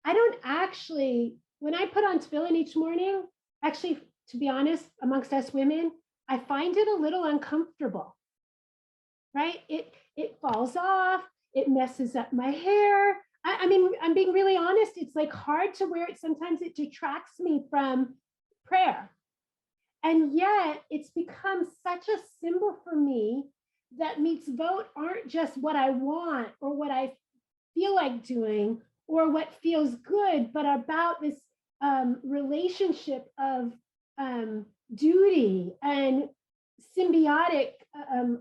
I don't actually, when I put on tefillin each morning, actually, to be honest, amongst us women, I find it a little uncomfortable, right? It falls off, it messes up my hair. I mean, I'm being really honest, it's like hard to wear it. Sometimes it detracts me from prayer. And yet it's become such a symbol for me that mitzvot aren't just what I want or what I feel like doing or what feels good, but about this relationship of duty and symbiotic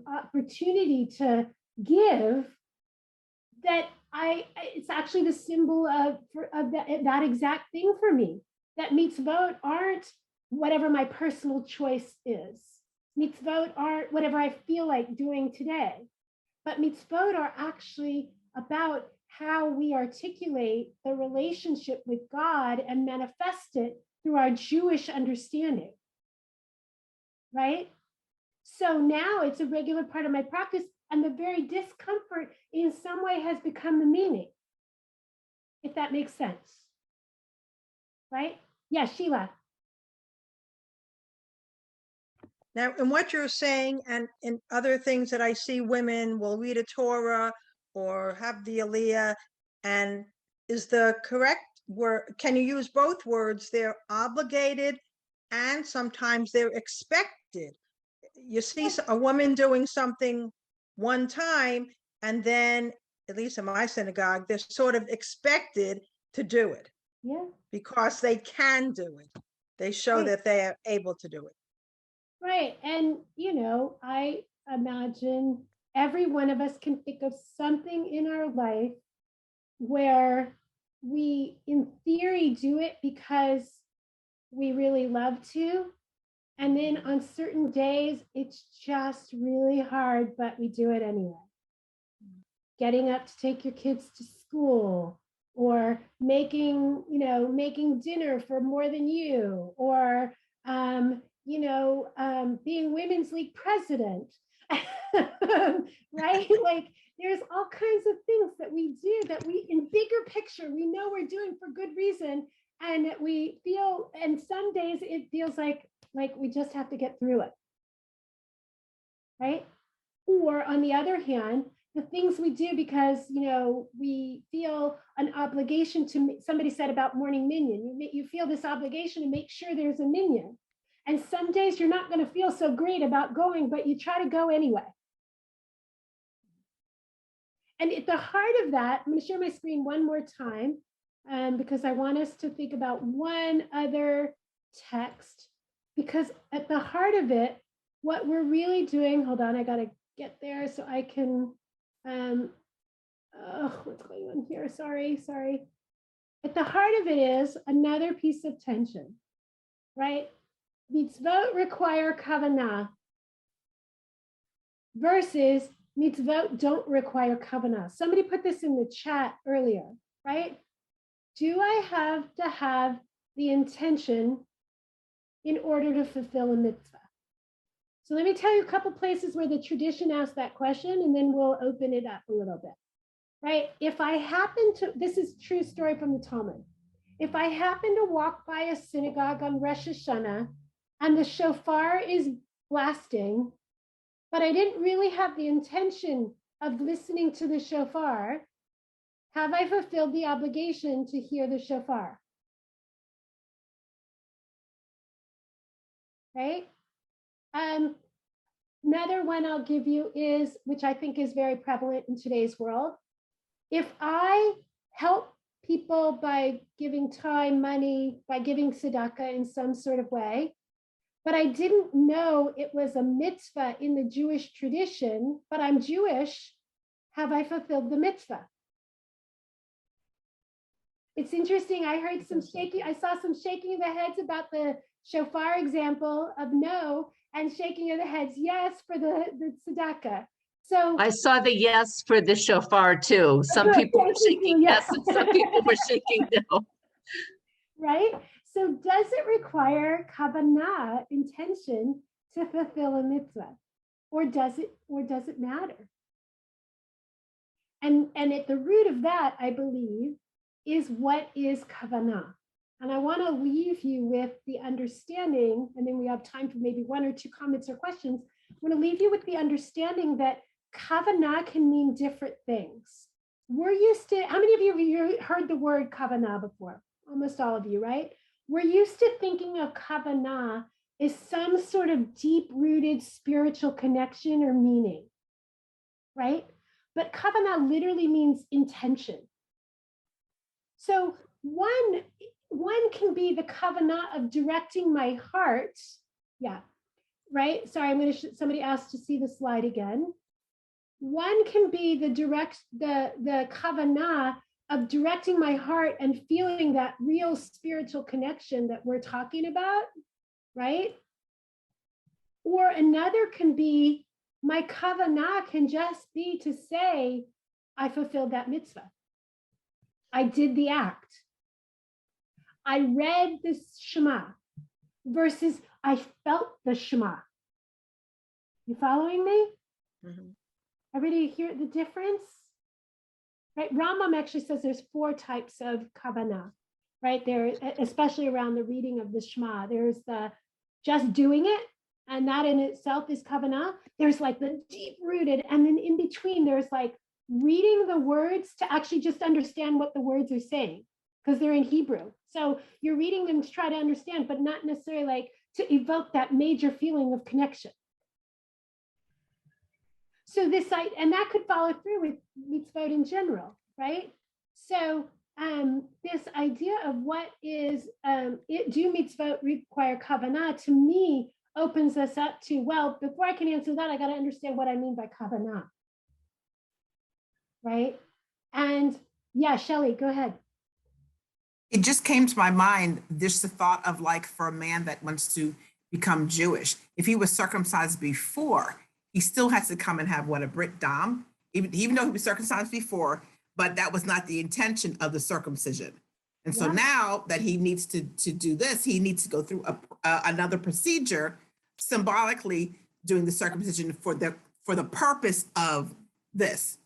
opportunity to give, that it's actually the symbol of that exact thing for me, that mitzvot aren't whatever my personal choice is. Mitzvot aren't whatever I feel like doing today, but mitzvot are actually about how we articulate the relationship with God and manifest it through our Jewish understanding, right? So now it's a regular part of my practice, and the very discomfort in some way has become the meaning, if that makes sense, right? Yeah, Sheila. Now, in what you're saying and in other things that I see, women will read a Torah or have the Aliyah, and is the correct can you use both words? They're obligated and sometimes they're expected. You see a woman doing something one time, and then, at least in my synagogue, they're sort of expected to do it. Yeah. Because they can do it. They show Right. that they are able to do it. Right. And, I imagine every one of us can think of something in our life where we, in theory, do it because we really love to. And then on certain days, it's just really hard, but we do it anyway. Getting up to take your kids to school, or making dinner for more than you, or, being Women's League president, right? Like, there's all kinds of things that we do that we, in bigger picture, we know we're doing for good reason. And we feel, and some days it feels like we just have to get through it, right? Or on the other hand, the things we do because, we feel an obligation to, somebody said about morning minyan, you feel this obligation to make sure there's a minyan. And some days you're not going to feel so great about going, but you try to go anyway. And at the heart of that, I'm going to share my screen one more time because I want us to think about one other text, because at the heart of it, what we're really doing, hold on, I got to get there so I can, what's going on here? Sorry. At the heart of it is another piece of tension, right? Mitzvot require kavanah versus mitzvot don't require kavanah. Somebody put this in the chat earlier, right? Do I have to have the intention in order to fulfill a mitzvah? So let me tell you a couple places where the tradition asks that question, and then we'll open it up a little bit, right? If I happen to, this is a true story from the Talmud. If I happen to walk by a synagogue on Rosh Hashanah and the shofar is blasting, but I didn't really have the intention of listening to the shofar, have I fulfilled the obligation to hear the shofar? Right? Another one I'll give you is, which I think is very prevalent in today's world. If I help people by giving time, money, by giving tzedakah in some sort of way, but I didn't know it was a mitzvah in the Jewish tradition, but I'm Jewish, have I fulfilled the mitzvah? It's interesting. I heard some shaking. I saw some shaking of the heads about the shofar example of no, and shaking of the heads yes for the tzedakah. So I saw the yes for the shofar too. Some people were shaking yes and some people were shaking no. Right? So does it require kavanah, intention, to fulfill a mitzvah? Or does it matter? And at the root of that, I believe, is what is kavanah. And I want to leave you with the understanding, and then we have time for maybe one or two comments or questions. I want to leave you with the understanding that kavanah can mean different things. We're used to, how many of you have heard the word kavanah before? Almost all of you, right? We're used to thinking of kavanah as some sort of deep-rooted spiritual connection or meaning, right? But kavanah literally means intention. So one can be the kavanah of directing my heart. Yeah, right? Sorry, I'm going to, somebody asked to see the slide again. One can be the kavanah of directing my heart and feeling that real spiritual connection that we're talking about, right? Or another can be, my kavanah can just be to say, I fulfilled that mitzvah. I did the act. I read the Shema versus I felt the Shema. You following me? Mm-hmm. Everybody hear the difference? Right? Rambam actually says there's 4 types of kavanah, right? There, especially around the reading of the Shema. There's the just doing it, and that in itself is kavanah. There's like the deep rooted, and then in between there's like reading the words to actually just understand what the words are saying. because they're in Hebrew. So you're reading them to try to understand, but not necessarily like to evoke that major feeling of connection. So and that could follow through with mitzvot in general, right? So this idea of what is, do mitzvot require kavanah, to me, opens us up to, well, before I can answer that, I got to understand what I mean by kavanah, right? And yeah, Shelley, go ahead. It just came to my mind, just the thought of like for a man that wants to become Jewish, if he was circumcised before, he still has to come and have what, a Brit Dam, even though he was circumcised before, but that was not the intention of the circumcision. And so now that he needs to do this, he needs to go through another procedure, symbolically doing the circumcision for the purpose of this.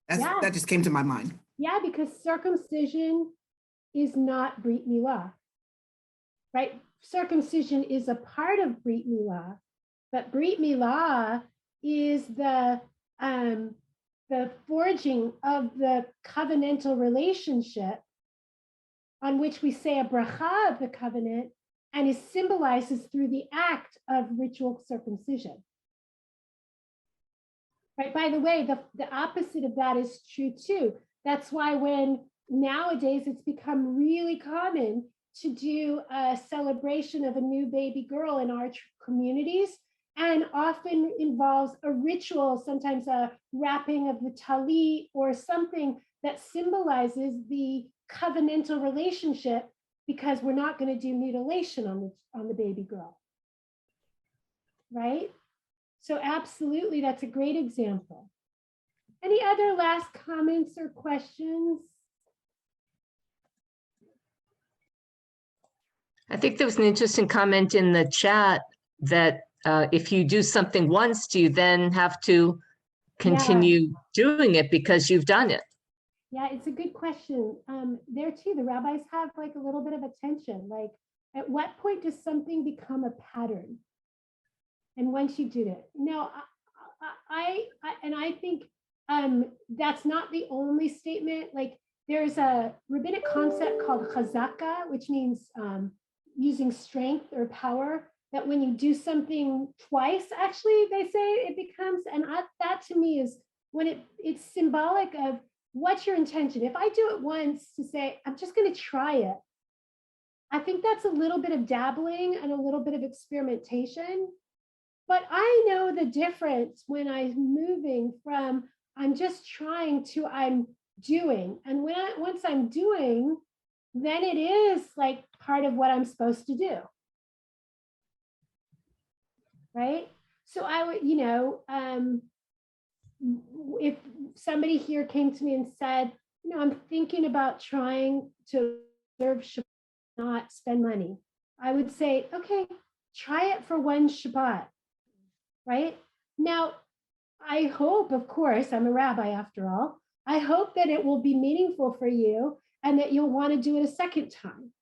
That just came to my mind. Yeah, because circumcision is not Brit Milah, right? Circumcision is a part of Brit Milah, but Brit Milah is the forging of the covenantal relationship on which we say a bracha of the covenant, and is symbolizes through the act of ritual circumcision. Right. By the way, the opposite of that is true too. That's why when nowadays it's become really common to do a celebration of a new baby girl in our communities, and often involves a ritual, sometimes a wrapping of the talit or something that symbolizes the covenantal relationship, because we're not going to do mutilation on the baby girl, right? So absolutely, that's a great example. Any other last comments or questions? I think there was an interesting comment in the chat that if you do something once, do you then have to continue doing it because you've done it? Yeah, it's a good question. There too, the rabbis have like a little bit of a tension. Like, at what point does something become a pattern? And once you did it, now, I think that's not the only statement. Like, there's a rabbinic concept called chazaka, which means using strength or power. That when you do something twice, actually, they say it becomes, and that to me is when it's symbolic of what's your intention. If I do it once to say, I'm just going to try it, I think that's a little bit of dabbling and a little bit of experimentation. But I know the difference when I'm moving from I'm just trying to I'm doing. And once I'm doing, then it is like part of what I'm supposed to do. Right? So I would, if somebody here came to me and said, I'm thinking about trying to serve Shabbat, not spend money, I would say, okay, try it for one Shabbat, right? Now, I hope, of course, I'm a rabbi after all, I hope that it will be meaningful for you and that you'll want to do it a second time.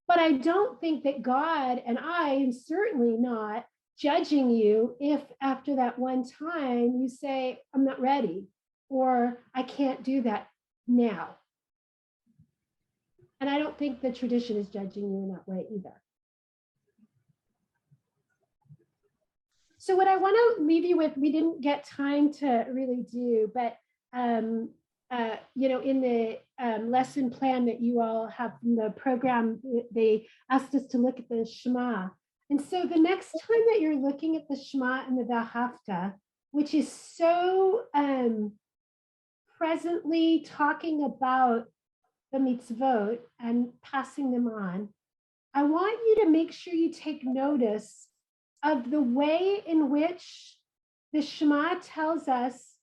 But I don't think that God, and I am certainly not judging you if after that one time you say, I'm not ready, or I can't do that now. And I don't think the tradition is judging you in that way either. So what I want to leave you with, we didn't get time to really do, but in the lesson plan that you all have from the program, they asked us to look at the Shema. And so the next time that you're looking at the Shema and the V'ahavta, which is so presently talking about the mitzvot and passing them on, I want you to make sure you take notice of the way in which the Shema tells us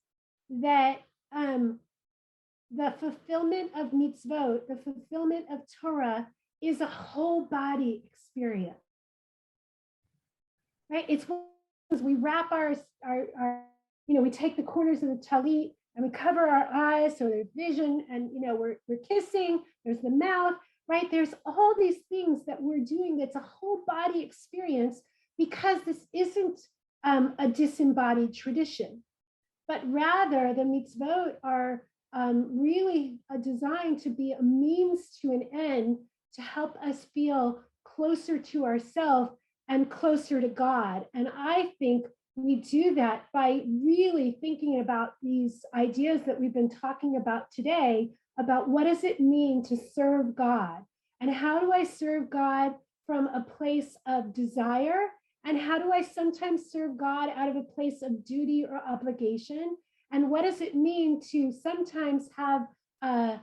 that the fulfillment of mitzvot, the fulfillment of Torah, is a whole body experience. Right? It's as we wrap our we take the corners of the talit and we cover our eyes so there's vision, and we're kissing, there's the mouth, right? There's all these things that we're doing that's a whole body experience, because this isn't a disembodied tradition, but rather the mitzvot are really designed to be a means to an end to help us feel closer to ourselves and closer to God. And I think we do that by really thinking about these ideas that we've been talking about today, about what does it mean to serve God? And how do I serve God from a place of desire? And how do I sometimes serve God out of a place of duty or obligation? And what does it mean to sometimes have a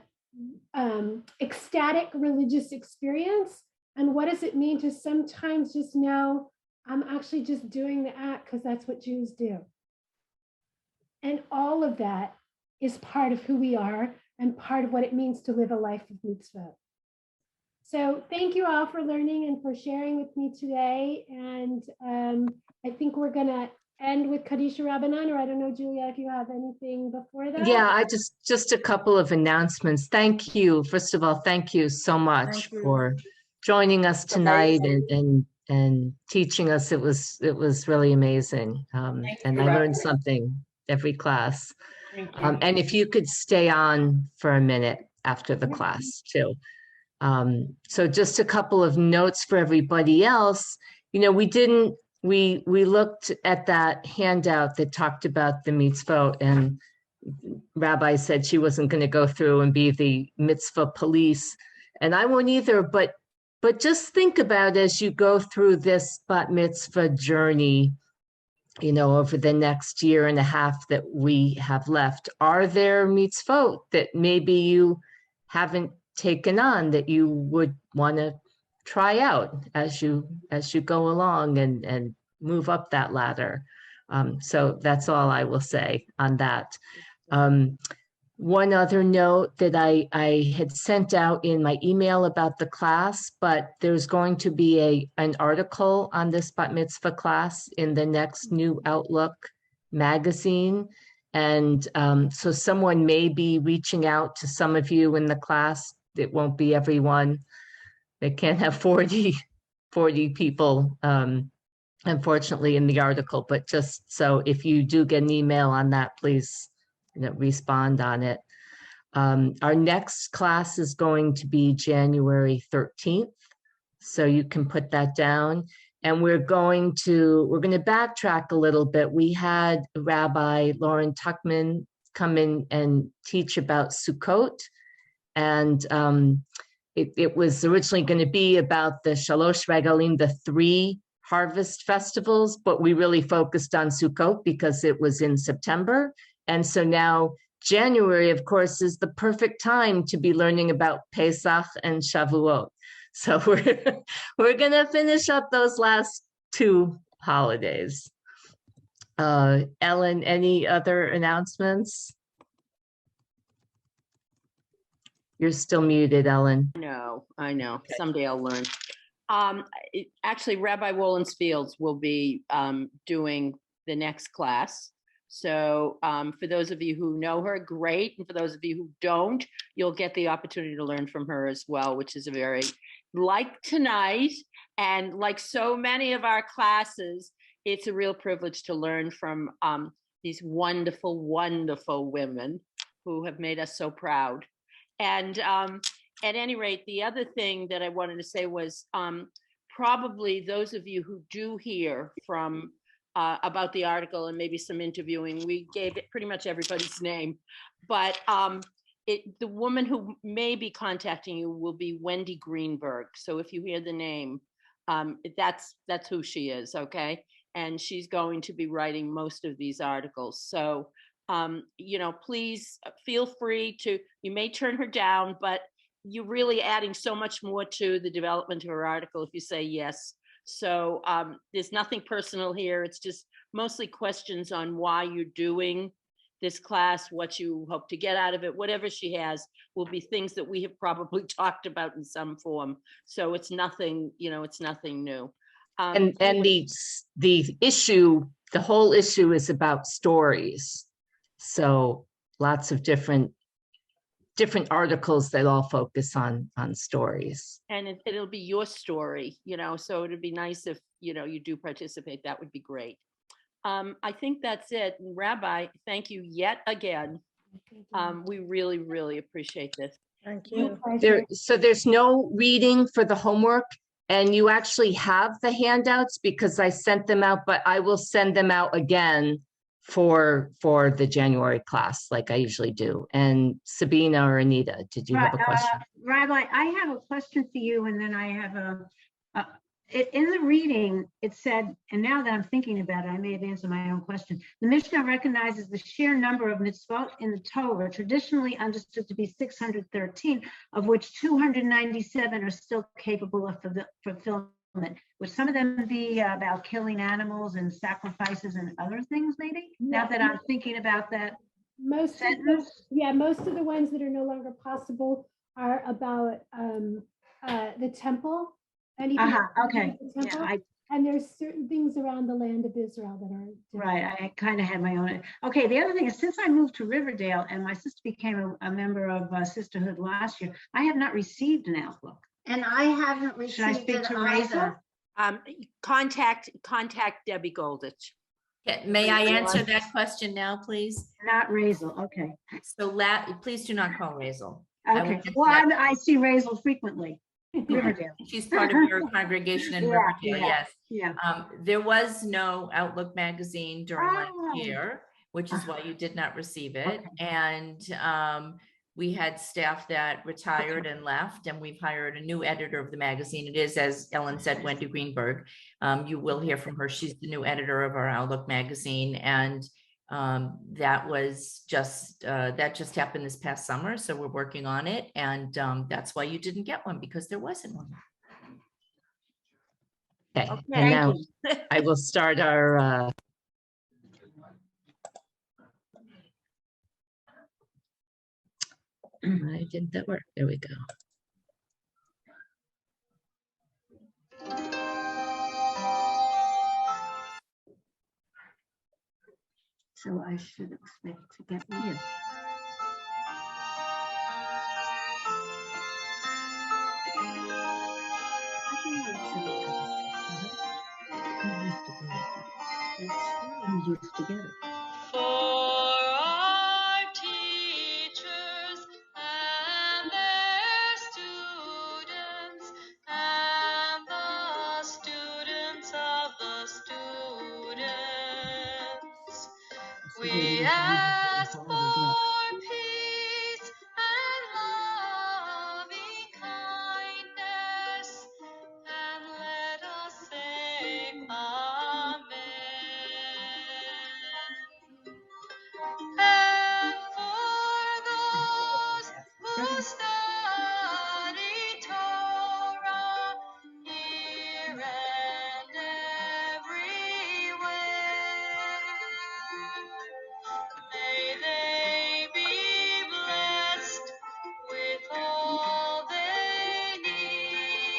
ecstatic religious experience? And what does it mean to sometimes just know I'm actually just doing the act because that's what Jews do? And all of that is part of who we are and part of what it means to live a life of mitzvah. So thank you all for learning and for sharing with me today. And I think we're going to end with Kadisha Rabbanan, or I don't know, Julia, if you have anything before that. Yeah, I just a couple of announcements. Thank you. First of all, thank you so much for joining us tonight and teaching us. It was really amazing. And I learned something every class. And if you could stay on for a minute after the class too. So just a couple of notes for everybody else. You know, we looked at that handout that talked about the mitzvot, and Rabbi said she wasn't going to go through and be the mitzvah police, and I won't either, but just think about as you go through this bat mitzvah journey, you know, over the next year and a half that we have left, are there mitzvot that maybe you haven't taken on that you would want to try out as you go along and move up that ladder? So that's all I will say on that. One other note that I had sent out in my email about the class, but there's going to be an article on this bat mitzvah class in the next New Outlook magazine. And so someone may be reaching out to some of you in the class. It won't be everyone. They can't have 40 people, unfortunately, in the article, but just so if you do get an email on that, please respond on it. Our next class is going to be January 13th. So you can put that down. And we're going to backtrack a little bit. We had Rabbi Lauren Tuckman come in and teach about Sukkot. And it was originally going to be about the Shalosh Regalim, the 3 harvest festivals, but we really focused on Sukkot because it was in September. And so now January, of course, is the perfect time to be learning about Pesach and Shavuot. So we're going to finish up those last 2 holidays. Ellen, any other announcements? You're still muted, Ellen. No, I know. Okay. Someday I'll learn. Actually, Rabbi Wolins Fields will be doing the next class. So for those of you who know her, great. And for those of you who don't, you'll get the opportunity to learn from her as well, which is a very, like tonight, and like so many of our classes, it's a real privilege to learn from these wonderful, wonderful women who have made us so proud. And at any rate, the other thing that I wanted to say was probably those of you who do hear from about the article and maybe some interviewing, we gave it pretty much everybody's name, but the woman who may be contacting you will be Wendy Greenberg. So if you hear the name, that's who she is, okay? And she's going to be writing most of these articles. So please feel free to, you may turn her down, but you're really adding so much more to the development of her article if you say yes. So there's nothing personal here. It's just mostly questions on why you're doing this class, what you hope to get out of it. Whatever she has will be things that we have probably talked about in some form. So it's nothing, it's nothing new. And the issue, the whole issue is about stories. So lots of different articles that all focus on stories. And it'll be your story, so it'd be nice if, you do participate. That would be great. I think that's it. Rabbi, thank you yet again We really, really appreciate this. Thank So there's no reading for the homework, and you actually have the handouts because I sent them out, but I will send them out again for the January class like I usually do. And Sabina or Anita, did you have a question? Rabbi, I have a question for you, and then I have in the reading, it said, and now that I'm thinking about it, I may have answered my own question. The Mishnah recognizes the sheer number of mitzvot in the Torah, traditionally understood to be 613, of which 297 are still capable of fulfillment. Would some of them be about killing animals and sacrifices and other things, maybe? Now that I'm thinking about that most sentence? Most of the ones that are no longer possible are about the temple. Anything Okay. the temple. And there's certain things around the land of Israel that are different. Right. I kind of had my own. Okay. The other thing is, since I moved to Riverdale and my sister became a member of Sisterhood last year, I have not received an Outlook. And I haven't received Should I speak it to either. Contact Debbie Goldich. May I answer that question now, please? Not Razel. Okay. So please do not call Razel. Okay. Well, I see Razel frequently. Riverdale. She's part of your congregation in Riverdale, yes. Yeah. There was no Outlook magazine during last year, which is why you did not receive it. Okay. And we had staff that retired and left, and we've hired a new editor of the magazine. It is, as Ellen said, Wendy Greenberg. You will hear from her. She's the new editor of our Outlook magazine. And that just happened this past summer. So we're working on it. And that's why you didn't get one, because there wasn't one. Okay. And now I will start our why didn't that work? There we go. So I should expect to get one. Used to get it. For our teachers and their students and the students of the students, we ask for peace and loving kindness, and let us say amen. And for those who study Torah here and everywhere, may they be blessed with all they need,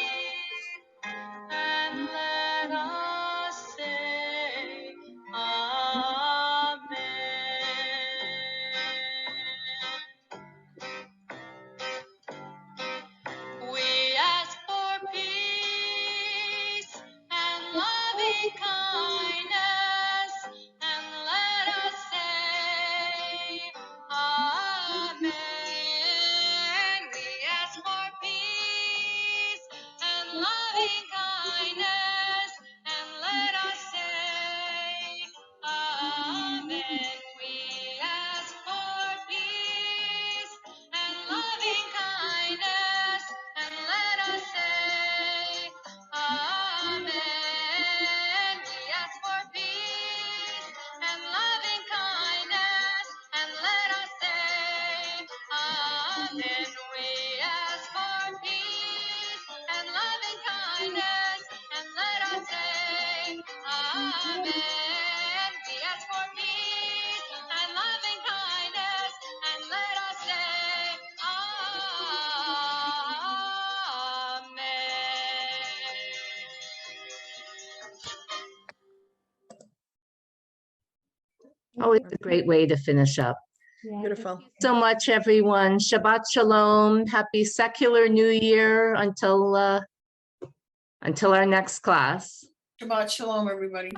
and let us say amen. We ask for peace and loving kindness, and let us say amen. We ask for peace and loving kindness, and let us say amen. We ask for peace and loving kindness, and let us say amen. We ask for peace and loving kindness, and let us say amen. We ask for peace and loving kindness, and let us say amen. We ask for peace and loving kindness, and let us say Oh, it's a great way to finish up. Beautiful. Thank you so much, everyone. Shabbat Shalom. Happy secular New Year until our next class. Shabbat Shalom, everybody.